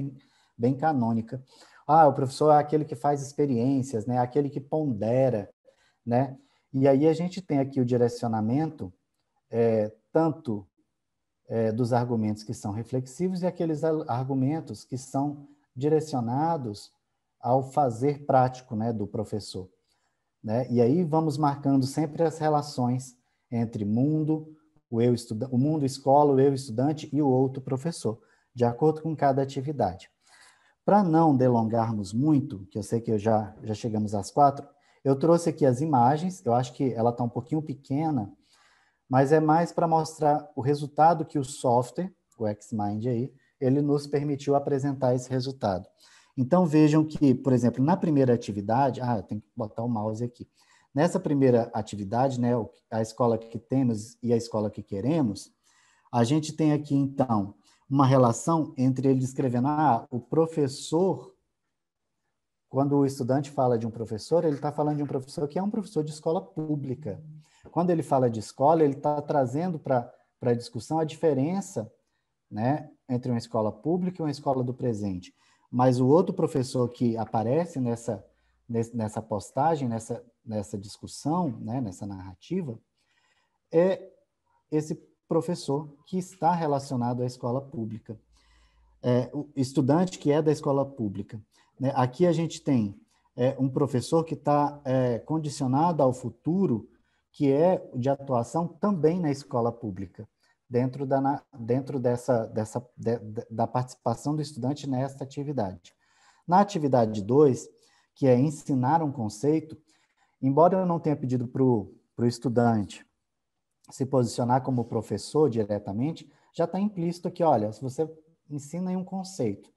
bem canônica. O professor é aquele que faz experiências, né? Aquele que pondera, né? E aí a gente tem aqui o direcionamento tanto dos argumentos que são reflexivos e aqueles argumentos que são direcionados ao fazer prático, né, do professor. Né? E aí vamos marcando sempre as relações entre mundo, o mundo escola, o eu estudante e o outro professor, de acordo com cada atividade. Para não delongarmos muito, que eu sei que já chegamos às 4, eu trouxe aqui as imagens, eu acho que ela está um pouquinho pequena, mas é mais para mostrar o resultado que o software, o XMind aí, ele nos permitiu apresentar esse resultado. Então vejam que, por exemplo, na primeira atividade, eu tenho que botar o mouse aqui. Nessa primeira atividade, né, a escola que temos e a escola que queremos, a gente tem aqui, então, uma relação entre ele descrevendo, o professor, quando o estudante fala de um professor, ele está falando de um professor que é um professor de escola pública. Quando ele fala de escola, ele está trazendo para a discussão a diferença, né, entre uma escola pública e uma escola do presente. Mas o outro professor que aparece nessa postagem, nessa discussão, né, nessa narrativa, é esse professor que está relacionado à escola pública. O estudante que é da escola pública. Né? Aqui a gente tem um professor que está condicionado ao futuro, que é de atuação também na escola pública, dentro da participação do estudante nessa atividade. Na atividade 2, que é ensinar um conceito, embora eu não tenha pedido para o estudante se posicionar como professor diretamente, já está implícito aqui, olha, se você ensina em um conceito,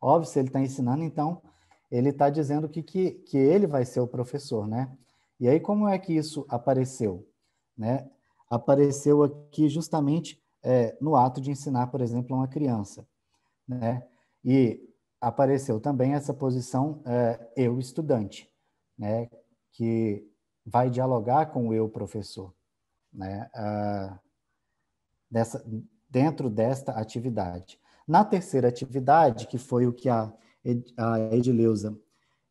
Óbvio, se ele está ensinando, então ele está dizendo que ele vai ser o professor, né? E aí, como é que isso apareceu? Né? Apareceu aqui justamente no ato de ensinar, por exemplo, uma criança, né? E apareceu também essa posição eu estudante, né? Que vai dialogar com o eu professor, né? Dentro desta atividade. Na terceira atividade, que foi o que a Edileuza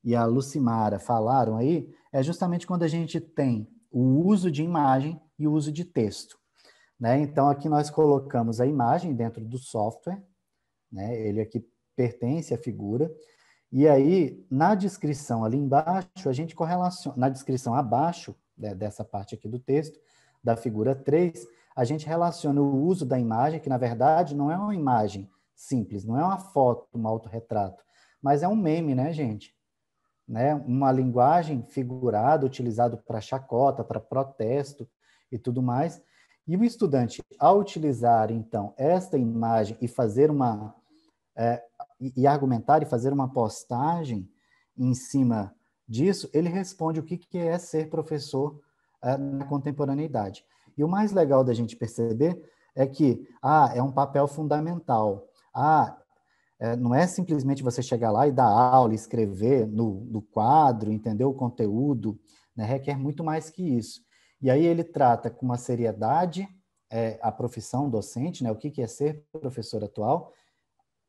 e a Lucimara falaram aí, é justamente quando a gente tem o uso de imagem e o uso de texto, né? Então, aqui nós colocamos a imagem dentro do software, né? Ele aqui pertence à figura, e aí, na descrição ali embaixo, a gente correlaciona, na descrição abaixo, né, dessa parte aqui do texto, da figura 3, a gente relaciona o uso da imagem, que na verdade não é uma imagem simples, não é uma foto, um autorretrato, mas é um meme, né, gente? Né? Uma linguagem figurada, utilizada para chacota, para protesto e tudo mais. E o estudante, ao utilizar, então, esta imagem e fazer e argumentar e fazer uma postagem em cima disso, ele responde o que é ser professor na contemporaneidade. E o mais legal da gente perceber é que é um papel fundamental. Não é simplesmente você chegar lá e dar aula, escrever no quadro, entender o conteúdo, né? Requer muito mais que isso. E aí ele trata com uma seriedade a profissão docente, né? O que é ser professor atual,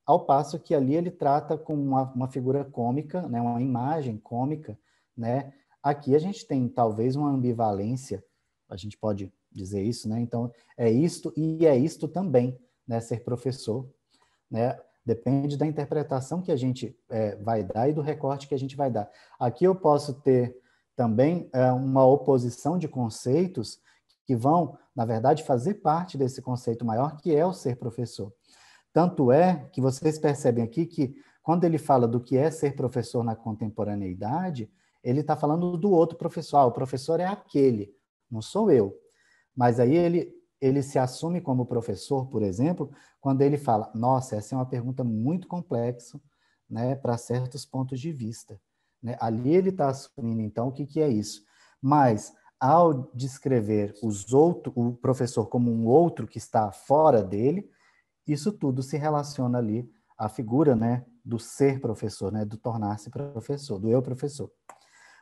ao passo que ali ele trata com uma figura cômica, né? Uma imagem cômica, né? Aqui a gente tem talvez uma ambivalência, a gente pode dizer isso, né? Então, é isto e é isto também, né? Ser professor, né? Depende da interpretação que a gente vai dar e do recorte que a gente vai dar. Aqui eu posso ter também uma oposição de conceitos que vão, na verdade, fazer parte desse conceito maior, que é o ser professor. Tanto é que vocês percebem aqui que, quando ele fala do que é ser professor na contemporaneidade, ele está falando do outro professor. O professor é aquele, não sou eu. Mas aí ele se assume como professor, por exemplo, quando ele fala, nossa, essa é uma pergunta muito complexa, né, para certos pontos de vista. Né? Ali ele está assumindo, então, o que é isso. Mas, ao descrever o professor como um outro que está fora dele, isso tudo se relaciona ali à figura, né, do ser professor, né, do tornar-se professor, do eu professor.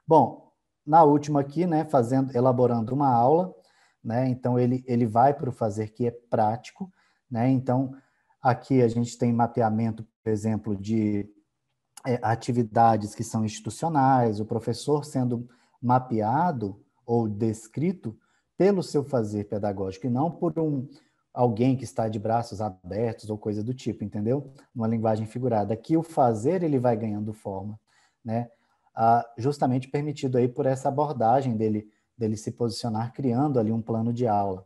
Bom, na última aqui, né, elaborando uma aula, né, então ele vai para o fazer que é prático, né, então aqui a gente tem mapeamento, por exemplo, de atividades que são institucionais, o professor sendo mapeado ou descrito pelo seu fazer pedagógico e não por alguém que está de braços abertos ou coisa do tipo, entendeu? Uma linguagem figurada. Aqui o fazer ele vai ganhando forma, né? Justamente permitido aí por essa abordagem dele se posicionar criando ali um plano de aula.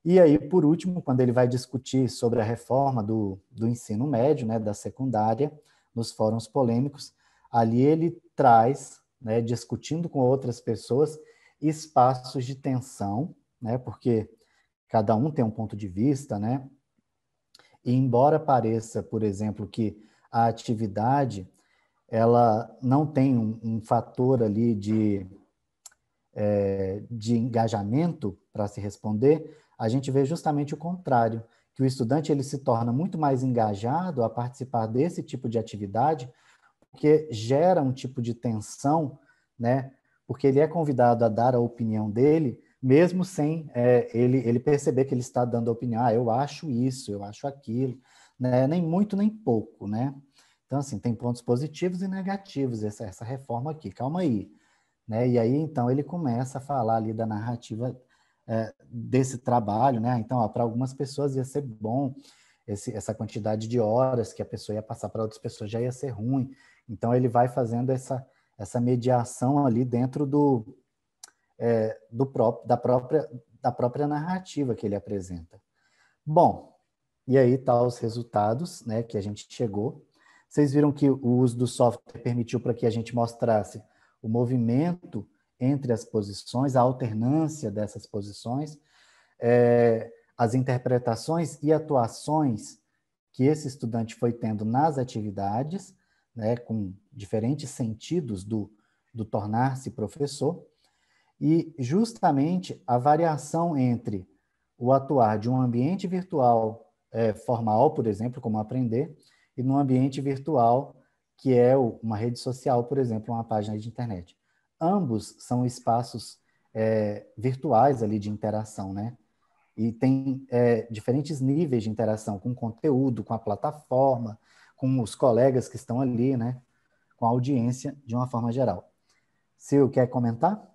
E aí, por último, quando ele vai discutir sobre a reforma do ensino médio, né, da secundária, nos fóruns polêmicos, ali ele traz, né, discutindo com outras pessoas, espaços de tensão, né, porque cada um tem um ponto de vista, né, e embora pareça, por exemplo, que a atividade ela não tem um fator ali de engajamento para se responder, a gente vê justamente o contrário, que o estudante ele se torna muito mais engajado a participar desse tipo de atividade, porque gera um tipo de tensão, né? Porque ele é convidado a dar a opinião dele, mesmo sem ele perceber que ele está dando a opinião, eu acho isso, eu acho aquilo, né? Nem muito, nem pouco, né? Então, assim, tem pontos positivos e negativos essa reforma aqui, calma aí. Né? E aí, então, ele começa a falar ali da narrativa desse trabalho, né? Então, para algumas pessoas ia ser bom essa quantidade de horas que a pessoa ia passar, para outras pessoas já ia ser ruim. Então, ele vai fazendo essa mediação ali dentro da própria narrativa que ele apresenta. Bom, e aí tá os resultados, né, que a gente chegou. Vocês viram que o uso do software permitiu para que a gente mostrasse o movimento entre as posições, a alternância dessas posições, as interpretações e atuações que esse estudante foi tendo nas atividades, né, com diferentes sentidos do tornar-se professor, e justamente a variação entre o atuar de um ambiente virtual formal, por exemplo, como aprender, e num ambiente virtual que é uma rede social, por exemplo, uma página de internet. Ambos são espaços virtuais ali de interação, né? E tem diferentes níveis de interação com o conteúdo, com a plataforma, com os colegas que estão ali, né? Com a audiência, de uma forma geral. Sil, quer comentar?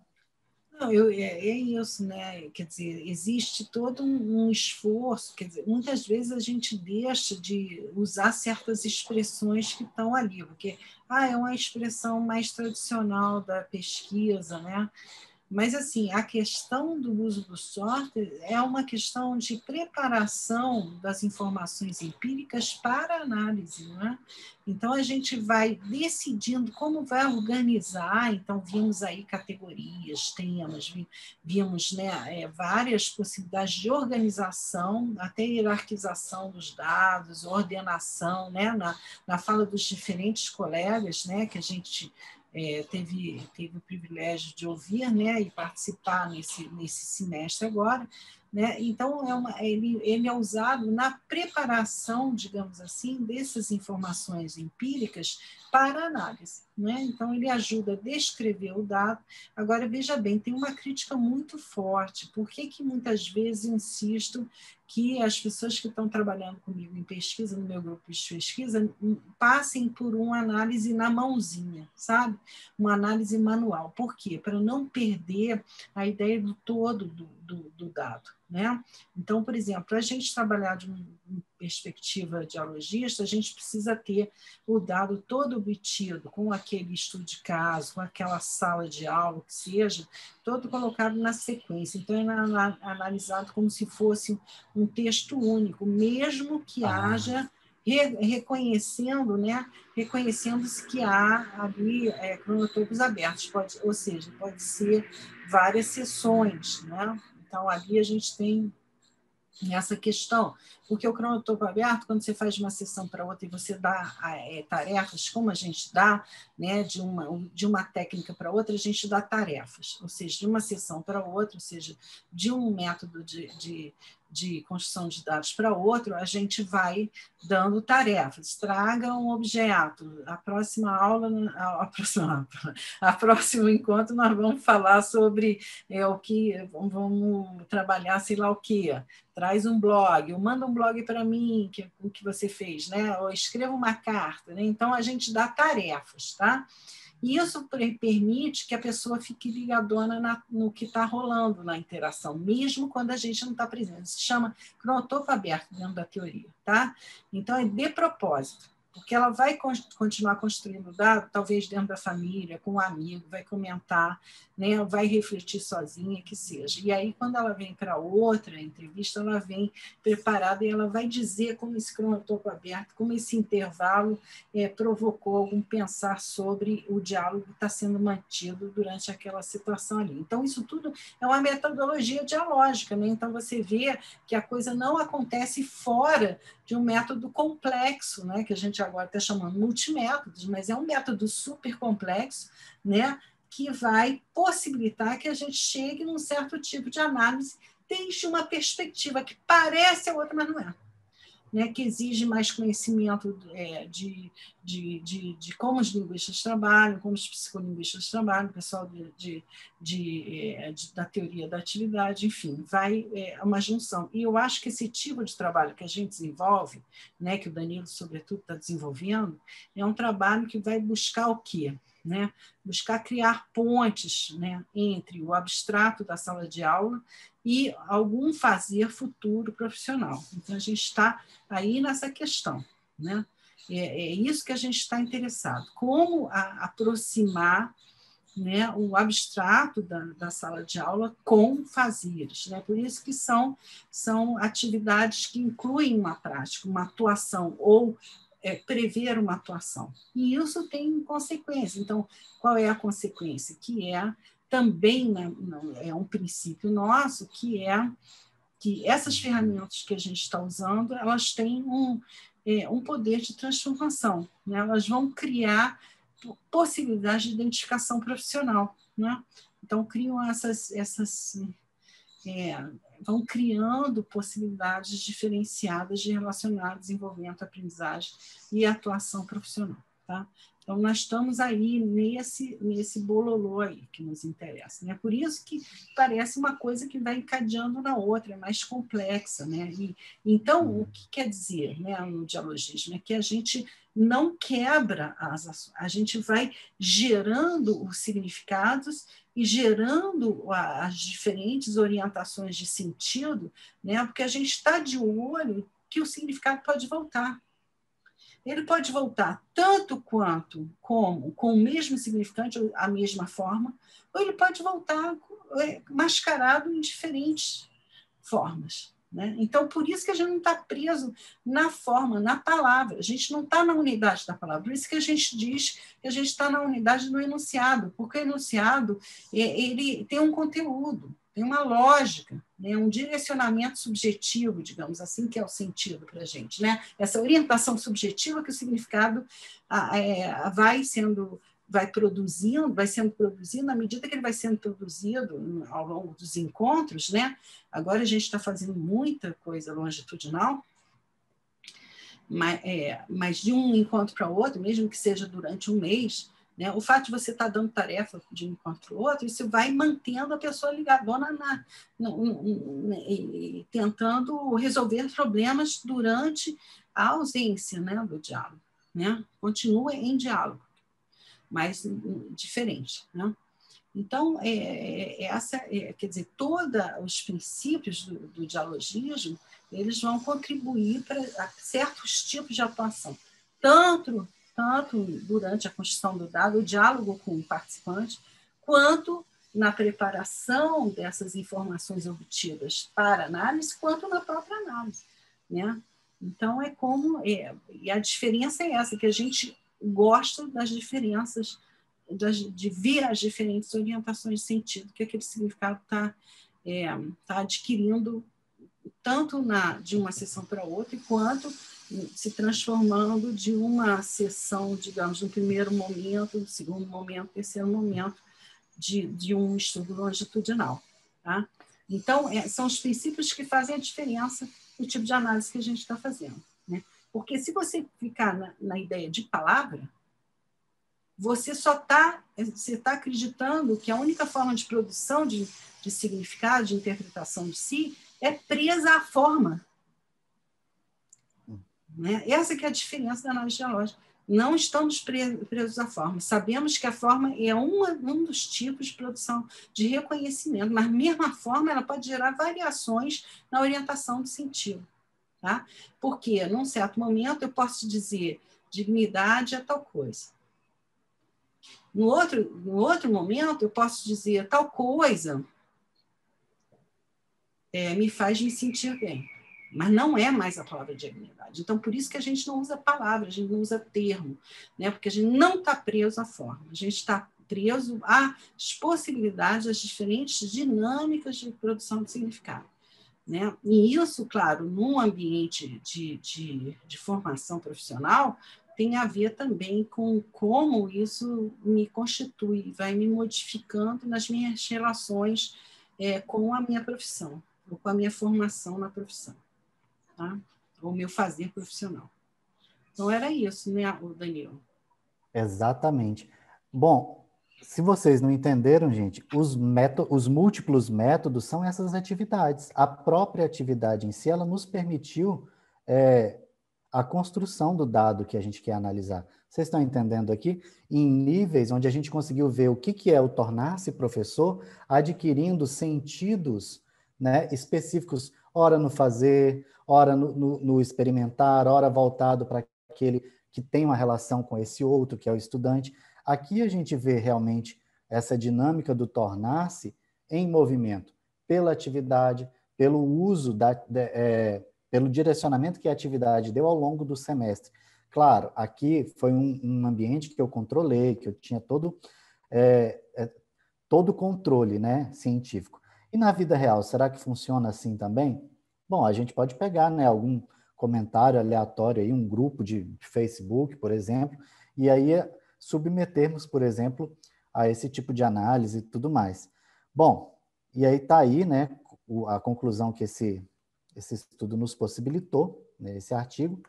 Não, é isso, né? Quer dizer, existe todo um esforço, quer dizer, muitas vezes a gente deixa de usar certas expressões que estão ali, porque é uma expressão mais tradicional da pesquisa, né? Mas, assim, a questão do uso do software é uma questão de preparação das informações empíricas para análise, não é? Então, a gente vai decidindo como vai organizar. Então, vimos aí categorias, temas, vimos, né, várias possibilidades de organização, até hierarquização dos dados, ordenação, né, na fala dos diferentes colegas, né, que a gente teve o privilégio de ouvir, né, e participar nesse semestre agora, né? Então, ele é usado na preparação, digamos assim, dessas informações empíricas para análise, né? Então, ele ajuda a descrever o dado. Agora, veja bem, tem uma crítica muito forte. Por que muitas vezes insisto que as pessoas que estão trabalhando comigo em pesquisa, no meu grupo de pesquisa, passem por uma análise na mãozinha, sabe? Uma análise manual. Por quê? Para não perder a ideia do todo do dado, né? Então, por exemplo, para a gente trabalhar de uma perspectiva dialogista, a gente precisa ter o dado todo obtido, com aquele estudo de caso, com aquela sala de aula, que seja, todo colocado na sequência. Então, é analisado como se fosse um texto único, mesmo que haja reconhecendo, né, reconhecendo-se que há ali cronotopos abertos, ou seja, pode ser várias sessões, né? Então, ali a gente tem essa questão, porque o cronotopo aberto, quando você faz de uma sessão para outra e você dá tarefas, como a gente dá, né, de uma técnica para outra, a gente dá tarefas, ou seja, de uma sessão para outra, ou seja, de um método de construção de dados para outro, a gente vai dando tarefas. Traga um objeto. A próxima aula, a próximo encontro, nós vamos falar sobre o que vamos trabalhar, sei lá o quê. Traz um blog, ou manda um blog para mim, o que você fez, né? Ou escreva uma carta, né? Então, a gente dá tarefas, tá? E isso permite que a pessoa fique ligadona no que está rolando na interação, mesmo quando a gente não está presente. Isso se chama cronotopo aberto dentro da teoria, tá? Então, é de propósito, porque ela vai continuar construindo dado, talvez dentro da família, com um amigo, vai comentar, né, vai refletir sozinha, que seja. E aí, quando ela vem para outra entrevista, ela vem preparada e ela vai dizer como esse cronotopo aberto, como esse intervalo provocou algum pensar sobre o diálogo que está sendo mantido durante aquela situação ali. Então, isso tudo é uma metodologia dialógica, né? Então, você vê que a coisa não acontece fora de um método complexo, né, que a gente agora está chamando multimétodos, mas é um método super complexo, né, que vai possibilitar que a gente chegue num certo tipo de análise desde uma perspectiva que parece a outra, mas não é. Né, que exige mais conhecimento de como os linguistas trabalham, como os psicolinguistas trabalham, o pessoal da teoria da atividade, enfim, vai uma junção. E eu acho que esse tipo de trabalho que a gente desenvolve, né, que o Danilo, sobretudo, está desenvolvendo, é um trabalho que vai buscar o quê? Né? Buscar criar pontes, né, entre o abstrato da sala de aula e algum fazer futuro profissional. Então, a gente está aí nessa questão, né? É isso que a gente está interessado. Como aproximar, né, o abstrato da sala de aula com fazeres, né? Por isso que são atividades que incluem uma prática, uma atuação, ou prever uma atuação. E isso tem consequência. Então, qual é a consequência? Que também é um princípio nosso, que essas ferramentas que a gente está usando, elas têm um poder de transformação, né? Elas vão criar possibilidades de identificação profissional, né? Então, criam vão criando possibilidades diferenciadas de relacionar desenvolvimento, aprendizagem e atuação profissional, tá? Então, nós estamos aí nesse bololô aí que nos interessa, né? Por isso que parece uma coisa que vai encadeando na outra, é mais complexa, né? Então, o que quer dizer, né, no dialogismo? É que a gente não quebra a gente vai gerando os significados e gerando as diferentes orientações de sentido, né? Porque a gente está de olho que o significado pode voltar. Ele pode voltar tanto quanto como com o mesmo significante, a mesma forma, ou ele pode voltar mascarado em diferentes formas, né? Então, por isso que a gente não está preso na forma, na palavra. A gente não está na unidade da palavra. Por isso que a gente diz que a gente está na unidade do enunciado, porque o enunciado ele tem um conteúdo, tem uma lógica, né? Um direcionamento subjetivo, digamos assim, que é o sentido para a gente, né? Essa orientação subjetiva que o significado vai sendo produzindo à medida que ele vai sendo produzido ao longo dos encontros, né? Agora a gente está fazendo muita coisa longitudinal, mas de um encontro para outro, mesmo que seja durante um mês, né? O fato de você estar dando tarefa de um encontro para o outro, isso vai mantendo a pessoa ligadona tentando resolver problemas durante a ausência, né, do diálogo, né? Continua em diálogo, mas diferente, né? Então, quer dizer, todos os princípios do dialogismo, eles vão contribuir para certos tipos de atuação, tanto durante a construção do dado, o diálogo com o participante, quanto na preparação dessas informações obtidas para análise, quanto na própria análise, né? Então, e a diferença é essa, que a gente gosta das diferenças, de ver as diferentes orientações de sentido que aquele significado está adquirindo, tanto de uma sessão para outra, quanto se transformando de uma sessão, digamos, no primeiro momento, no segundo momento, terceiro momento, de um estudo longitudinal. Tá? Então, são os princípios que fazem a diferença no tipo de análise que a gente está fazendo, né? Porque se você ficar na ideia de palavra, você está acreditando que a única forma de produção de significado, de interpretação de si, é presa à forma. Né? Essa que é a diferença da análise dialógica. Não estamos presos à forma. Sabemos que a forma é um dos tipos de produção de reconhecimento, mas mesmo a forma ela pode gerar variações na orientação do sentido. Tá? Porque, num certo momento, eu posso dizer dignidade é tal coisa. No outro momento, eu posso dizer tal coisa me faz me sentir bem. Mas não é mais a palavra dignidade. Então, por isso que a gente não usa palavra, a gente não usa termo, né? Porque a gente não está preso à forma, a gente está preso às possibilidades, às diferentes dinâmicas de produção de significado. Né? E isso, claro, num ambiente de formação profissional, tem a ver também com como isso me constitui, vai me modificando nas minhas relações com a minha profissão, ou com a minha formação na profissão, tá? Ou o meu fazer profissional. Então, era isso, né, Danilo? Exatamente. Bom, se vocês não entenderam, gente, os múltiplos métodos são essas atividades. A própria atividade em si, ela nos permitiu a construção do dado que a gente quer analisar. Vocês estão entendendo aqui? Em níveis onde a gente conseguiu ver o que é o tornar-se professor, adquirindo sentidos, né, específicos, ora no fazer, ora no experimentar, ora voltado para aquele que tem uma relação com esse outro, que é o estudante. Aqui a gente vê realmente essa dinâmica do tornar-se em movimento, pela atividade, pelo uso, pelo direcionamento que a atividade deu ao longo do semestre. Claro, aqui foi um ambiente que eu controlei, que eu tinha todo o controle, né, científico. E na vida real, será que funciona assim também? Bom, a gente pode pegar, né, algum comentário aleatório, aí, um grupo de Facebook, por exemplo, e aí submetermos, por exemplo, a esse tipo de análise e tudo mais. Bom, e aí está aí, né, a conclusão que esse estudo nos possibilitou, né, esse artigo,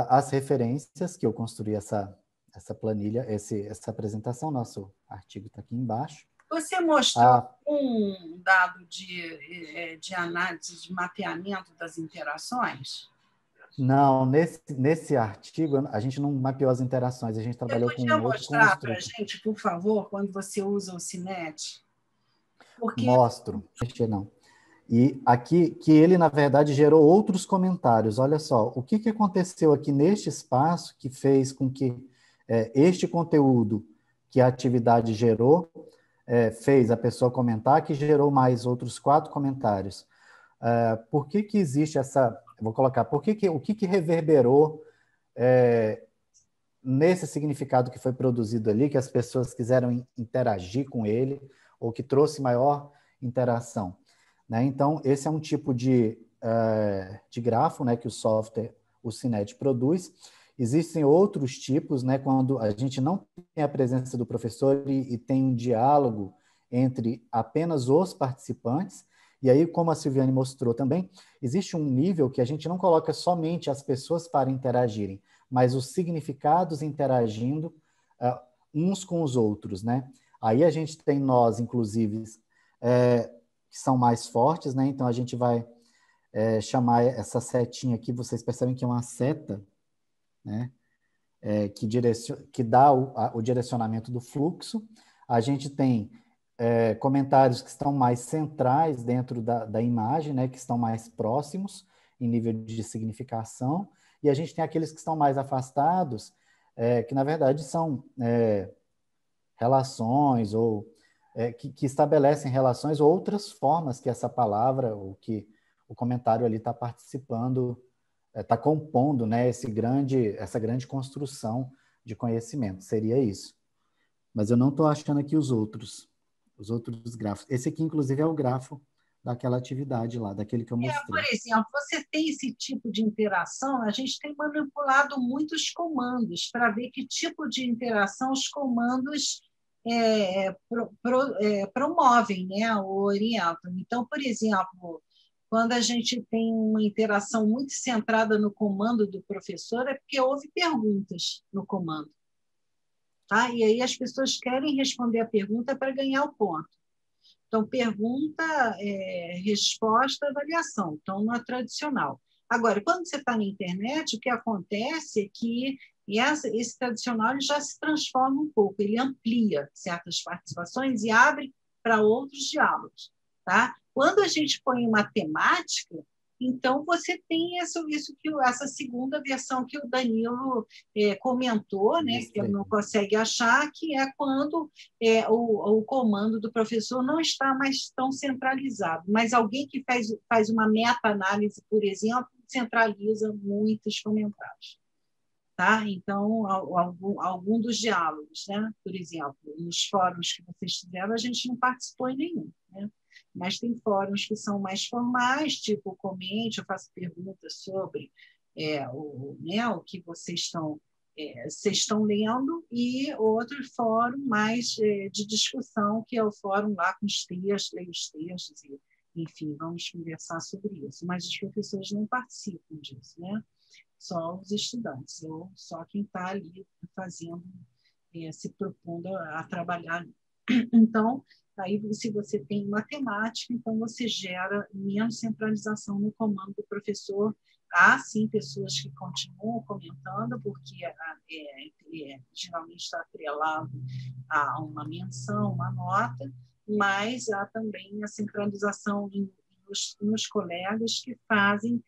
as referências que eu construí essa planilha, essa apresentação, nosso artigo está aqui embaixo. Você mostrou um dado de análise, de mapeamento das interações? Não, nesse artigo a gente não mapeou as interações, a gente trabalhou com um outro construto. Mostrar para a gente, por favor, quando você usa o CINET? Porque... Mostro, não. E aqui, que ele, na verdade, gerou outros comentários. Olha só, o que aconteceu aqui neste espaço que fez com que este conteúdo que a atividade gerou, fez a pessoa comentar, que gerou mais outros 4 comentários. Por que existe essa... Vou colocar, o que reverberou nesse significado que foi produzido ali, que as pessoas quiseram interagir com ele, ou que trouxe maior interação, né? Então, esse é um tipo de grafo, né, que o software, o CINET, produz. Existem outros tipos, né, quando a gente não tem a presença do professor e tem um diálogo entre apenas os participantes. E aí, como a Silviane mostrou também, existe um nível que a gente não coloca somente as pessoas para interagirem, mas os significados interagindo uns com os outros, né? Aí a gente tem nós, inclusive, que são mais fortes, né? Então, a gente vai chamar essa setinha aqui, vocês percebem que é uma seta, né? Que dá o direcionamento do fluxo. A gente tem comentários que estão mais centrais dentro da imagem, né? Que estão mais próximos em nível de significação. E a gente tem aqueles que estão mais afastados, que, na verdade, são relações ou que estabelecem relações ou outras formas que essa palavra, ou que o comentário ali está participando, está compondo, né, essa grande construção de conhecimento. Seria isso. Mas eu não estou achando aqui os outros grafos. Esse aqui, inclusive, é o grafo daquela atividade lá, daquele que eu mostrei. Por exemplo, você tem esse tipo de interação, a gente tem manipulado muitos comandos para ver que tipo de interação os comandos promovem, né, ou orientam. Então, por exemplo, quando a gente tem uma interação muito centrada no comando do professor, é porque houve perguntas no comando. Tá? E aí as pessoas querem responder a pergunta para ganhar o ponto. Então, pergunta, resposta, avaliação. Então, não é tradicional. Agora, quando você está na internet, o que acontece é que esse tradicional ele já se transforma um pouco, ele amplia certas participações e abre para outros diálogos. Tá? Quando a gente põe uma temática, então você tem essa segunda versão que o Danilo comentou, né, que ele não consegue achar, que é quando o comando do professor não está mais tão centralizado, mas alguém que faz uma meta-análise, por exemplo, centraliza muitos comentários. Tá? Então, algum dos diálogos, né? Por exemplo, nos fóruns que vocês tiveram, a gente não participou em nenhum, né? Mas tem fóruns que são mais formais, tipo comente, eu faço perguntas sobre o que vocês estão lendo, e outro fórum mais de discussão, que é o fórum lá com os textos, leio os textos, e, enfim, vamos conversar sobre isso. Mas os professores não participam disso, né? Só os estudantes, ou só quem está ali fazendo, se propondo a trabalhar. Então, aí, se você tem matemática, então você gera menos centralização no comando do professor. Há, sim, pessoas que continuam comentando, porque geralmente está atrelado a uma menção, uma nota, mas há também a sincronização nos colegas que fazem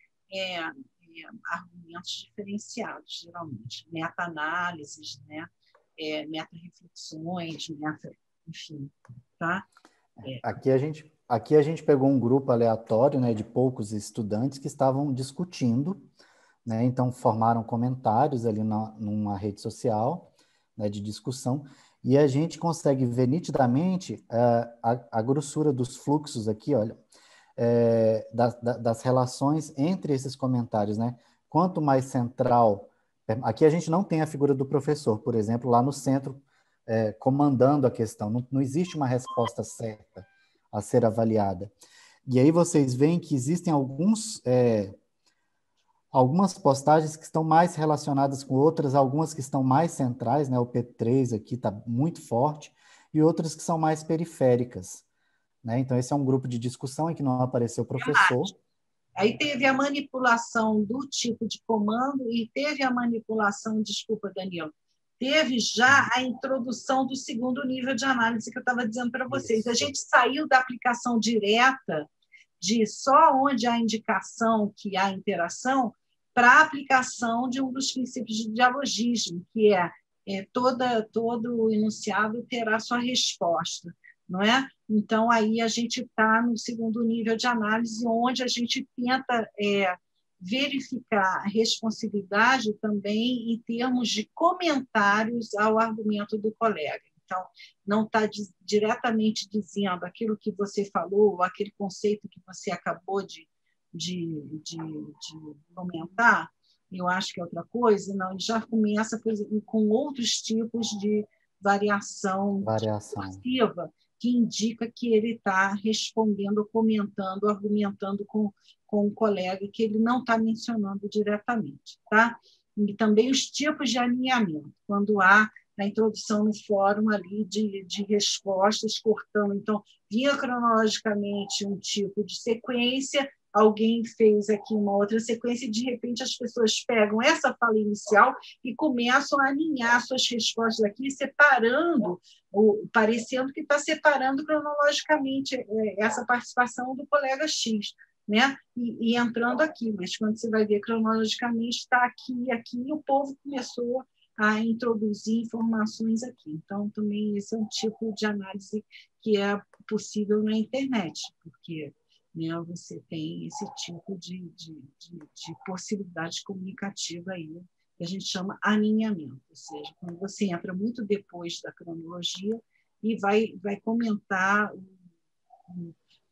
argumentos diferenciados, geralmente, meta-análises, né? Meta-reflexões, enfim, tá? Aqui a gente pegou um grupo aleatório, né, de poucos estudantes que estavam discutindo, né? Então formaram comentários ali numa rede social, né, de discussão, e a gente consegue ver nitidamente a grossura dos fluxos aqui, olha. das relações entre esses comentários, né? Quanto mais central... Aqui a gente não tem a figura do professor, por exemplo, lá no centro, comandando a questão. Não existe uma resposta certa a ser avaliada. E aí vocês veem que existem algumas postagens que estão mais relacionadas com outras, algumas que estão mais centrais, né? O P3 aqui está muito forte, e outras que são mais periféricas, né? Então, esse é um grupo de discussão em que não apareceu o professor. Aí teve a manipulação do tipo de comando e teve a manipulação, desculpa, Danilo, teve já a introdução do segundo nível de análise que eu estava dizendo para vocês. A gente saiu da aplicação direta de só onde há indicação que há interação para a aplicação de um dos princípios de dialogismo, que todo enunciado terá sua resposta, não é? Então, aí a gente está no segundo nível de análise, onde a gente tenta verificar a responsividade também em termos de comentários ao argumento do colega. Então, não está diretamente dizendo aquilo que você falou, ou aquele conceito que você acabou de comentar, eu acho que é outra coisa, não, ele já começa com outros tipos de variação. Discursiva, que indica que ele está respondendo, comentando, argumentando com o colega, que ele não está mencionando diretamente. Tá? E também os tipos de alinhamento, quando há a introdução no fórum ali de respostas, cortando. Então, vinha cronologicamente um tipo de sequência, alguém fez aqui uma outra sequência, e, de repente, as pessoas pegam essa fala inicial e começam a alinhar suas respostas aqui, separando, parecendo que está separando cronologicamente essa participação do colega X, né? E entrando aqui, mas quando você vai ver cronologicamente, está aqui e aqui, e o povo começou a introduzir informações aqui. Então, também esse é um tipo de análise que é possível na internet, porque, né, você tem esse tipo de possibilidade comunicativa aí, que a gente chama alinhamento, ou seja, quando você entra muito depois da cronologia e vai comentar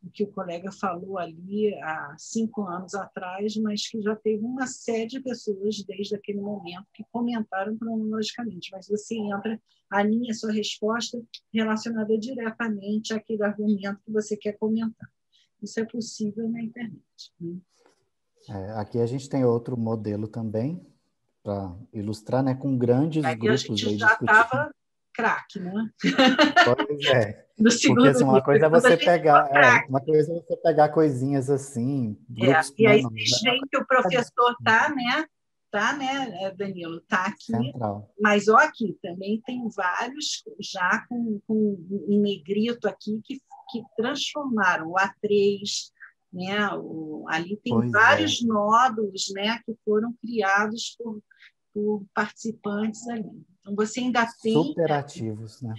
o que o colega falou ali há 5 anos atrás, mas que já teve uma série de pessoas desde aquele momento que comentaram cronologicamente, mas você entra, alinha a sua resposta relacionada diretamente àquele argumento que você quer comentar. Isso é possível na internet. Né? Aqui a gente tem outro modelo também, para ilustrar, né, com grandes aí grupos. A gente já estava craque, né? Pois é. No segundo porque assim, uma nível, coisa é você pegar coisinhas assim, grupos e aí menores. vocês veem que o professor está, né, Danilo? Está aqui. Central. Mas ó, aqui também tem vários já com em negrito aqui que transformaram o A3, né? Ali tem vários nódulos, né, que foram criados por participantes ali. Então, você ainda tem... Superativos, né?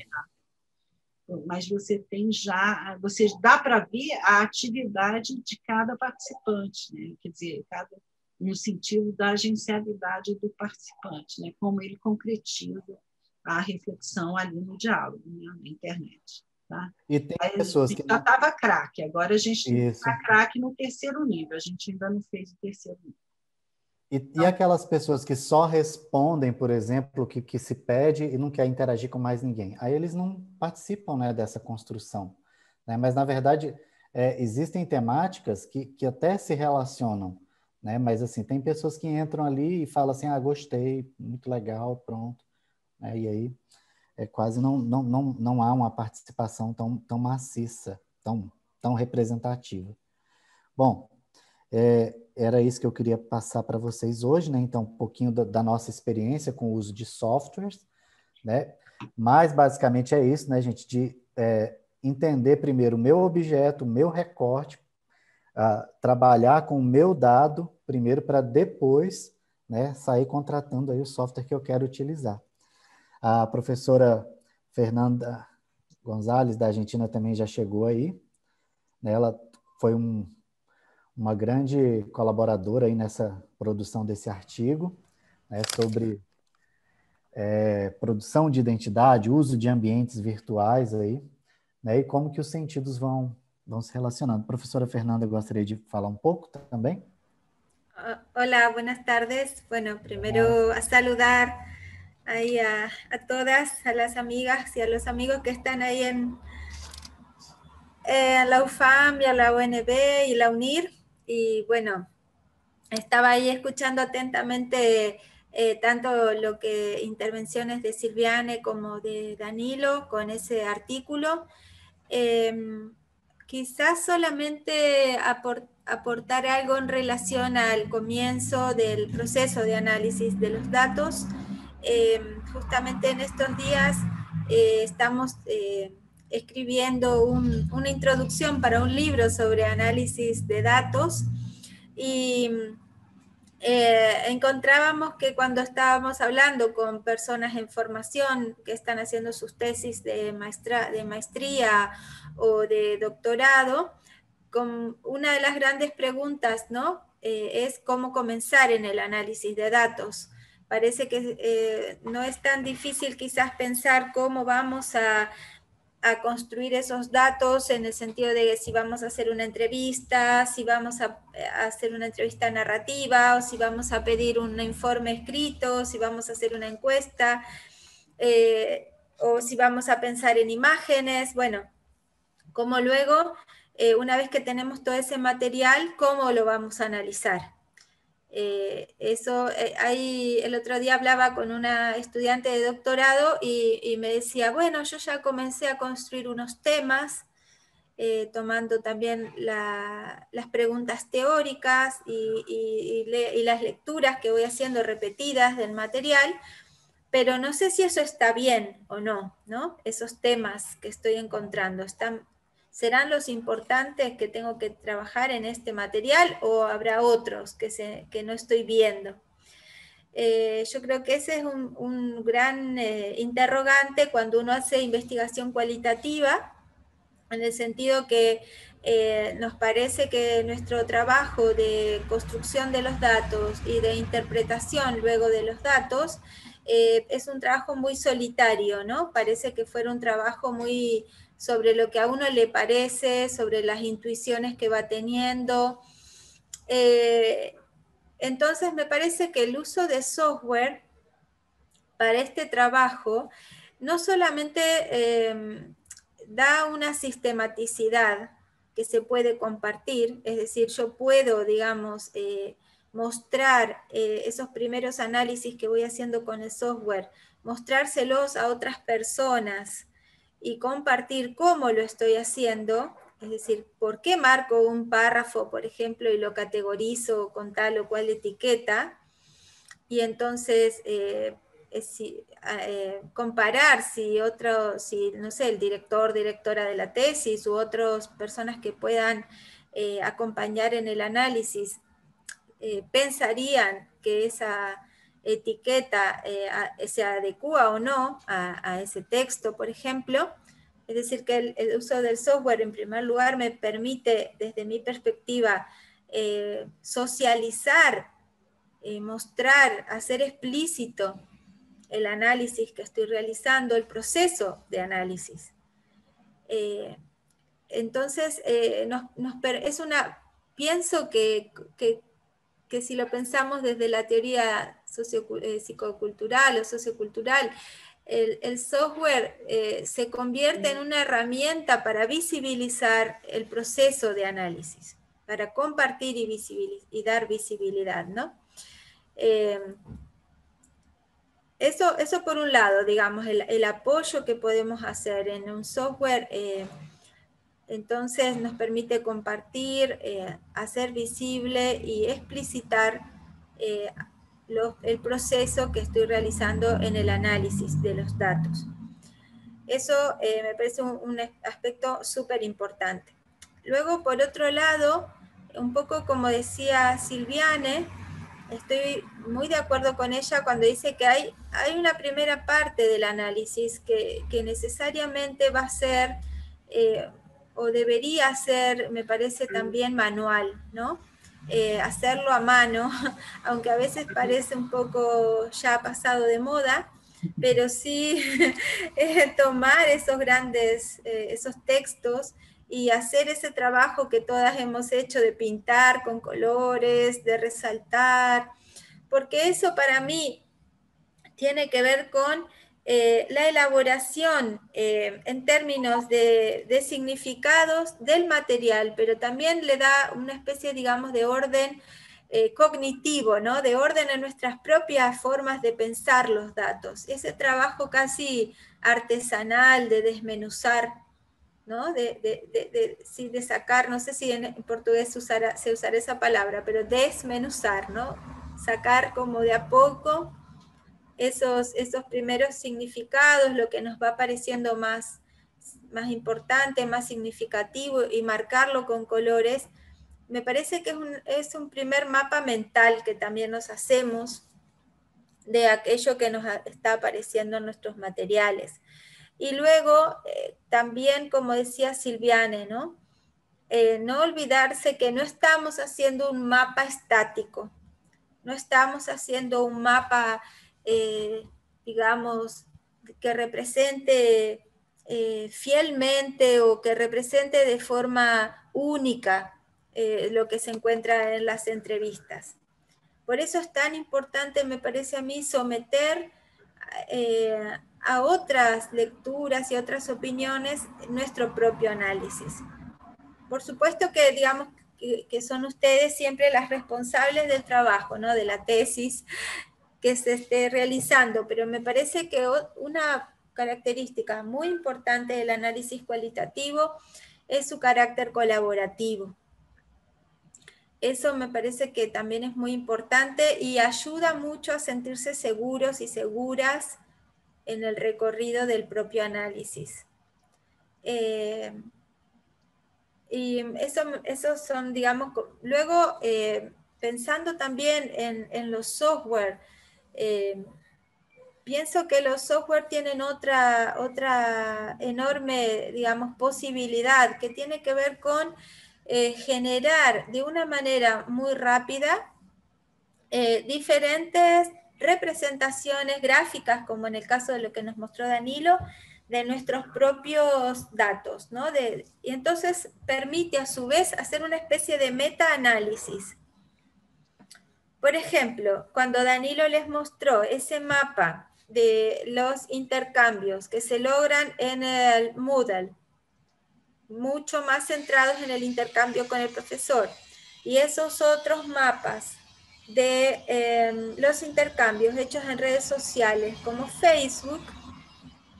Mas você tem já... dá para ver a atividade de cada participante, né? Quer dizer, no sentido da agencialidade do participante, né? Como ele concretiza a reflexão ali no diálogo, né? Na internet. Tá? E tem pessoas que já estava craque, agora a gente está craque no terceiro nível, a gente ainda não fez o terceiro nível. E aquelas pessoas que só respondem, por exemplo, o que se pede e não quer interagir com mais ninguém? Aí eles não participam, né, dessa construção. Né? Mas, na verdade, existem temáticas que até se relacionam. Né? Mas, assim, tem pessoas que entram ali e falam assim, gostei, muito legal, pronto. E aí, quase não há uma participação tão maciça, tão representativa. Bom, era isso que eu queria passar para vocês hoje, né? Então, um pouquinho da nossa experiência com o uso de softwares, né? Mas, basicamente, é isso, né, gente? De entender primeiro o meu objeto, o meu recorte, trabalhar com o meu dado primeiro para depois, né, sair contratando aí o software que eu quero utilizar. A professora Fernanda Gonzalez, da Argentina, também já chegou aí. Né? Ela foi uma grande colaboradora aí nessa produção desse artigo, né, sobre produção de identidade, uso de ambientes virtuais aí, né, e como que os sentidos vão vão se relacionando. Professora Fernanda, gostaria de falar um pouco também? Hola, buenas tardes. Bueno, primero a saludar ahí a todas, a las amigas y a los amigos que están ahí en la UFAM y a la UNB y la UNIR. Y bueno, estaba ahí escuchando atentamente tanto lo que intervenciones de Silviane como de Danilo con ese artículo. Quizás solamente aportar algo en relación al comienzo del proceso de análisis de los datos. Justamente en estos días estamos escribiendo una introducción para un libro sobre análisis de datos y encontrábamos que cuando estábamos hablando con personas en formación que están haciendo sus tesis de maestría o de doctorado, con una de las grandes preguntas, ¿no? Es cómo comenzar en el análisis de datos. Parece que no es tan difícil quizás pensar cómo vamos a construir esos datos en el sentido de si vamos a hacer una entrevista, si vamos a hacer una entrevista narrativa, o si vamos a pedir un informe escrito, si vamos a hacer una encuesta, o si vamos a pensar en imágenes. Bueno, como luego, una vez que tenemos todo ese material, ¿cómo lo vamos a analizar? Ahí el otro día hablaba con una estudiante de doctorado y me decía, bueno, yo ya comencé a construir unos temas, tomando también las preguntas teóricas y las lecturas que voy haciendo repetidas del material, pero no sé si eso está bien o no, ¿no? Esos temas que estoy encontrando, ¿serán los importantes que tengo que trabajar en este material o habrá otros que no estoy viendo? Yo creo que ese es un gran interrogante cuando uno hace investigación cualitativa, en el sentido que nos parece que nuestro trabajo de construcción de los datos y de interpretación luego de los datos es un trabajo muy solitario, ¿no? Parece que fuera un trabajo muy sobre lo que a uno le parece, sobre las intuiciones que va teniendo. Entonces me parece que el uso de software para este trabajo no solamente da una sistematicidad que se puede compartir, es decir, yo puedo, digamos, mostrar esos primeros análisis que voy haciendo con el software, mostrárselos a otras personas y compartir cómo lo estoy haciendo, es decir, por qué marco un párrafo, por ejemplo, y lo categorizo con tal o cual etiqueta, y entonces comparar si no sé, el director, directora de la tesis u otras personas que puedan acompañar en el análisis pensarían que esa etiqueta se adecua o no a ese texto, por ejemplo. Es decir, que el uso del software, en primer lugar, me permite, desde mi perspectiva, socializar, mostrar, hacer explícito el análisis que estoy realizando, el proceso de análisis. Entonces, pienso que si lo pensamos desde la teoría psicocultural o sociocultural, el software se convierte en una herramienta para visibilizar el proceso de análisis, para compartir y dar visibilidad, ¿no? Eso por un lado, digamos, el apoyo que podemos hacer en un software, entonces nos permite compartir, hacer visible y explicitar el proceso que estoy realizando en el análisis de los datos. Eso me parece un aspecto súper importante. Luego, por otro lado, un poco como decía Silviane, estoy muy de acuerdo con ella cuando dice que hay una primera parte del análisis que necesariamente va a ser, o debería ser, me parece también manual, ¿no? Hacerlo a mano, aunque a veces parece un poco ya pasado de moda, pero sí tomar esos grandes, esos textos y hacer ese trabajo que todas hemos hecho de pintar con colores, de resaltar, porque eso para mí tiene que ver con la elaboración en términos de significados del material, pero también le da una especie, digamos, de orden cognitivo, ¿no? De orden en nuestras propias formas de pensar los datos. Ese trabajo casi artesanal de desmenuzar, ¿no? De sacar, no sé si en portugués se usará esa palabra, pero desmenuzar, ¿no? Sacar como de a poco esos primeros significados, lo que nos va pareciendo más importante, más significativo, y marcarlo con colores. Me parece que es un primer mapa mental que también nos hacemos de aquello que nos está apareciendo en nuestros materiales. Y luego, también, como decía Silviane, ¿no? No olvidarse que no estamos haciendo un mapa estático, no estamos haciendo un mapa, digamos, que represente fielmente o que represente de forma única lo que se encuentra en las entrevistas. Por eso es tan importante, me parece a mí, someter a otras lecturas y otras opiniones nuestro propio análisis. Por supuesto que, digamos, que son ustedes siempre las responsables del trabajo, ¿no? De la tesis que se esté realizando, pero me parece que una característica muy importante del análisis cualitativo es su carácter colaborativo. Eso me parece que también es muy importante y ayuda mucho a sentirse seguros y seguras en el recorrido del propio análisis. Y eso son, digamos, luego pensando también en los software, pienso que los software tienen otra enorme, digamos, posibilidad que tiene que ver con generar de una manera muy rápida diferentes representaciones gráficas, como en el caso de lo que nos mostró Danilo, de nuestros propios datos, ¿no? Y entonces permite a su vez hacer una especie de meta-análisis. Por ejemplo, cuando Danilo les mostró ese mapa de los intercambios que se logran en el Moodle, mucho más centrados en el intercambio con el profesor, y esos otros mapas de los intercambios hechos en redes sociales como Facebook,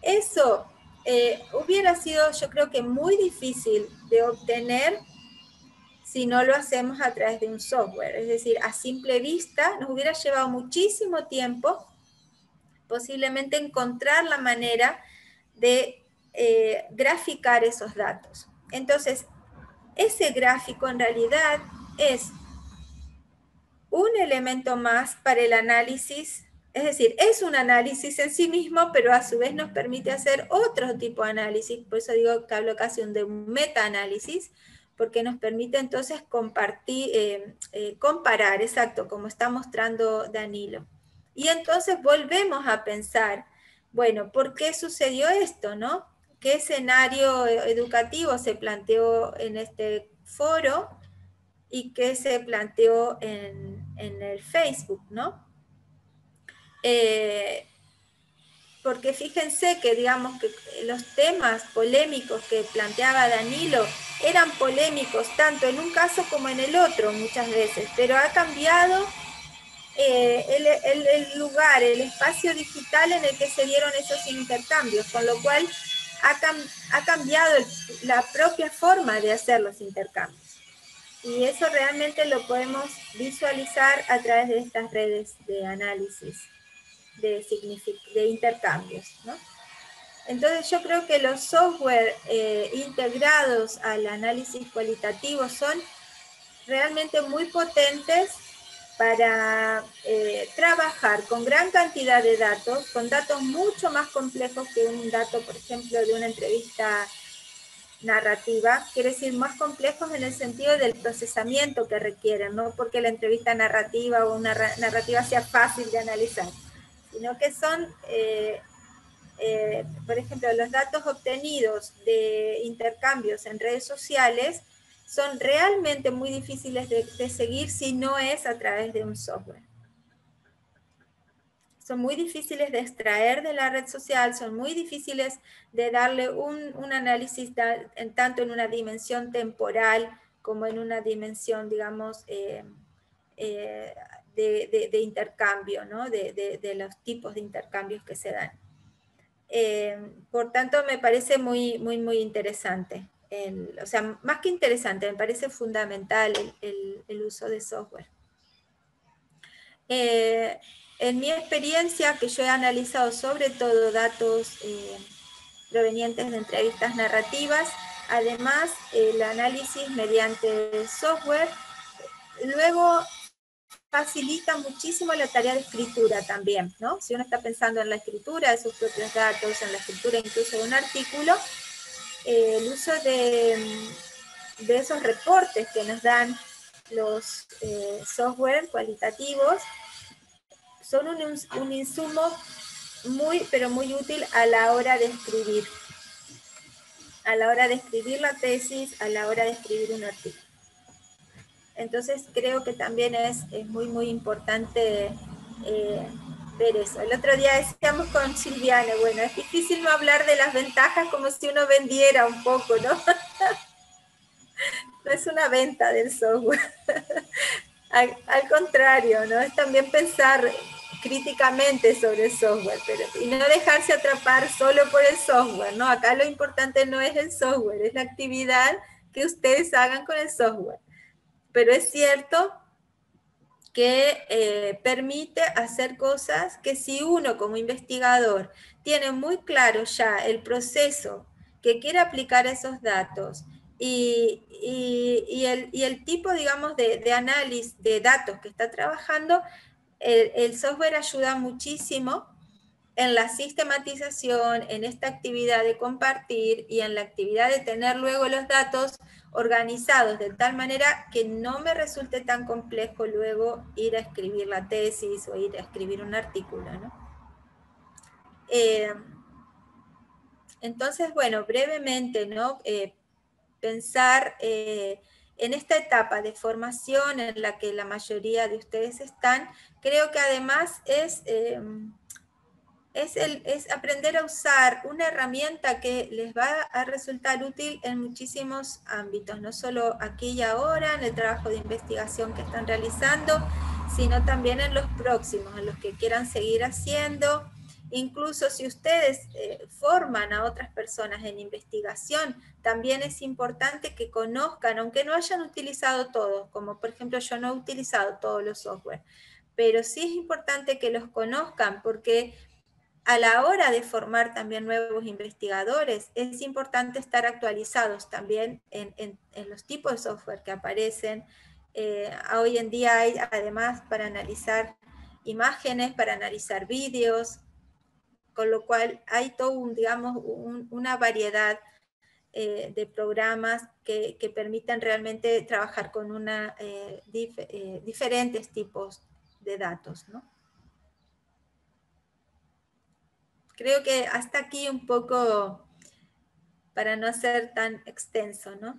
eso hubiera sido, yo creo que muy difícil de obtener si no lo hacemos a través de un software. Es decir, a simple vista nos hubiera llevado muchísimo tiempo posiblemente encontrar la manera de graficar esos datos. Entonces, ese gráfico en realidad es un elemento más para el análisis, es decir, es un análisis en sí mismo, pero a su vez nos permite hacer otro tipo de análisis, por eso digo que hablo casi de un meta-análisis, porque nos permite entonces comparar, exacto, como está mostrando Danilo. Y entonces volvemos a pensar, bueno, ¿por qué sucedió esto, no? ¿Qué escenario educativo se planteó en este foro y qué se planteó en el Facebook, ¿no? Porque fíjense que, digamos, que los temas polémicos que planteaba Danilo eran polémicos tanto en un caso como en el otro muchas veces, pero ha cambiado el lugar, el espacio digital en el que se dieron esos intercambios, con lo cual ha cambiado la propia forma de hacer los intercambios. Y eso realmente lo podemos visualizar a través de estas redes de análisis de intercambios, ¿no? Entonces yo creo que los software integrados al análisis cualitativo son realmente muy potentes para trabajar con gran cantidad de datos, con datos mucho más complejos que un dato, por ejemplo, de una entrevista narrativa, quiere decir más complejos en el sentido del procesamiento que requieren, no porque la entrevista narrativa o una narrativa sea fácil de analizar, sino que son por ejemplo, los datos obtenidos de intercambios en redes sociales son realmente muy difíciles de seguir si no es a través de un software. Son muy difíciles de extraer de la red social, son muy difíciles de darle un análisis tanto en una dimensión temporal como en una dimensión, digamos, de intercambio, ¿no? De los tipos de intercambios que se dan. Por tanto, me parece muy, muy, muy interesante. O sea, más que interesante, me parece fundamental el uso de software. En mi experiencia, que yo he analizado sobre todo datos provenientes de entrevistas narrativas, además el análisis mediante software, luego facilita muchísimo la tarea de escritura también, ¿no? Si uno está pensando en la escritura de sus propios datos, en la escritura incluso de un artículo, el uso de esos reportes que nos dan los software cualitativos son un insumo muy, pero muy útil a la hora de escribir. A la hora de escribir la tesis, a la hora de escribir un artículo. Entonces creo que también es muy, muy importante ver eso. El otro día decíamos con Silviane, bueno, es difícil no hablar de las ventajas como si uno vendiera un poco, ¿no? No es una venta del software. Al contrario, ¿no? Es también pensar críticamente sobre el software, y no dejarse atrapar solo por el software, ¿no? Acá lo importante no es el software, es la actividad que ustedes hagan con el software. Pero es cierto que permite hacer cosas que si uno como investigador tiene muy claro ya el proceso que quiere aplicar esos datos y el tipo, digamos, de análisis de datos que está trabajando, el software ayuda muchísimo en la sistematización, en esta actividad de compartir y en la actividad de tener luego los datos organizados de tal manera que no me resulte tan complejo luego ir a escribir la tesis o ir a escribir un artículo, ¿no? Entonces, bueno, brevemente, ¿no? Pensar en esta etapa de formación en la que la mayoría de ustedes están, creo que además es aprender a usar una herramienta que les va a resultar útil en muchísimos ámbitos, no solo aquí y ahora, en el trabajo de investigación que están realizando, sino también en los próximos, en los que quieran seguir haciendo. Incluso si ustedes forman a otras personas en investigación, también es importante que conozcan, aunque no hayan utilizado todos, como por ejemplo yo no he utilizado todos los software, pero sí es importante que los conozcan, porque a la hora de formar también nuevos investigadores, es importante estar actualizados también en los tipos de software que aparecen. Hoy en día hay además para analizar imágenes, para analizar vídeos, con lo cual hay todo digamos, una variedad de programas que permiten realmente trabajar con diferentes tipos de datos, ¿no? Creo que hasta aquí un poco para não ser tão extenso, não?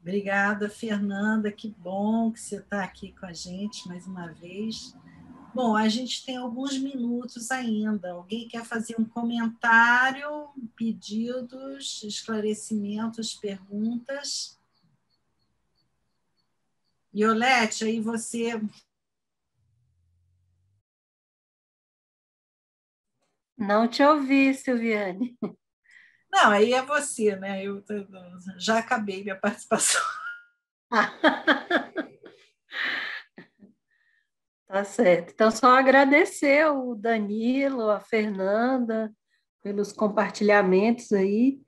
Obrigada, Fernanda, que bom que você está aqui com a gente mais uma vez. Bom, a gente tem alguns minutos ainda. Alguém quer fazer um comentário, pedidos, esclarecimentos, perguntas? Iolete, aí você... Não te ouvi, Silviane. Não, aí é você, né? Eu já acabei minha participação. Tá certo. Então, só agradecer o Danilo, a Fernanda, pelos compartilhamentos aí.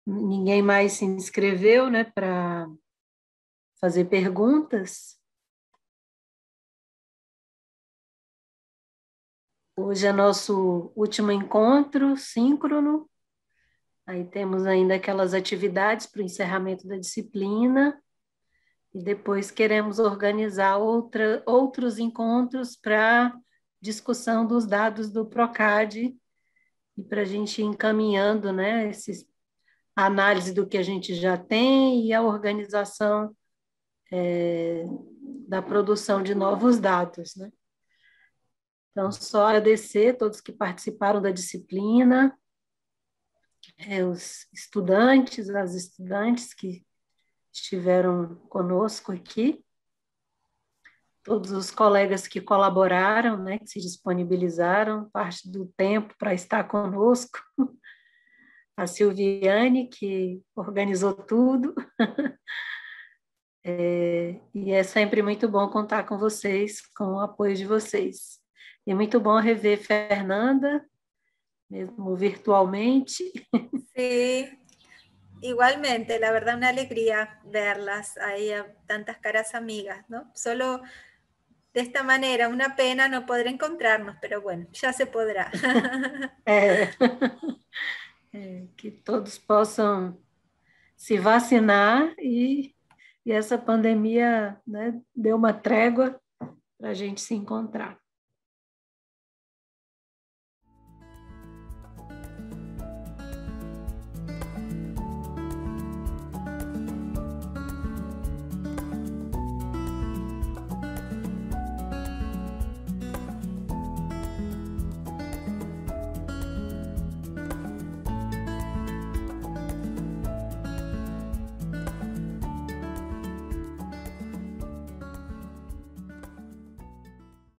Ninguém mais se inscreveu, né, para fazer perguntas. Hoje é nosso último encontro síncrono. Aí temos ainda aquelas atividades para o encerramento da disciplina. E depois queremos organizar outros encontros para discussão dos dados do PROCAD e para a gente ir encaminhando, né, a análise do que a gente já tem e a organização da produção de novos dados, né? Então, só agradecer a todos que participaram da disciplina, os estudantes, as estudantes que estiveram conosco aqui, todos os colegas que colaboraram, né, que se disponibilizaram parte do tempo para estar conosco, a Silviane, que organizou tudo, e é sempre muito bom contar com vocês, com o apoio de vocês. E é muito bom rever Fernanda, mesmo virtualmente. Sí, igualmente, la verdad una alegría verlas ahí, a tantas caras amigas, ¿no? Solo de esta manera, una pena no poder encontrarnos, pero bueno, ya se podrá. Que todos possam se vacinar e essa pandemia, né, deu uma trégua para a gente se encontrar.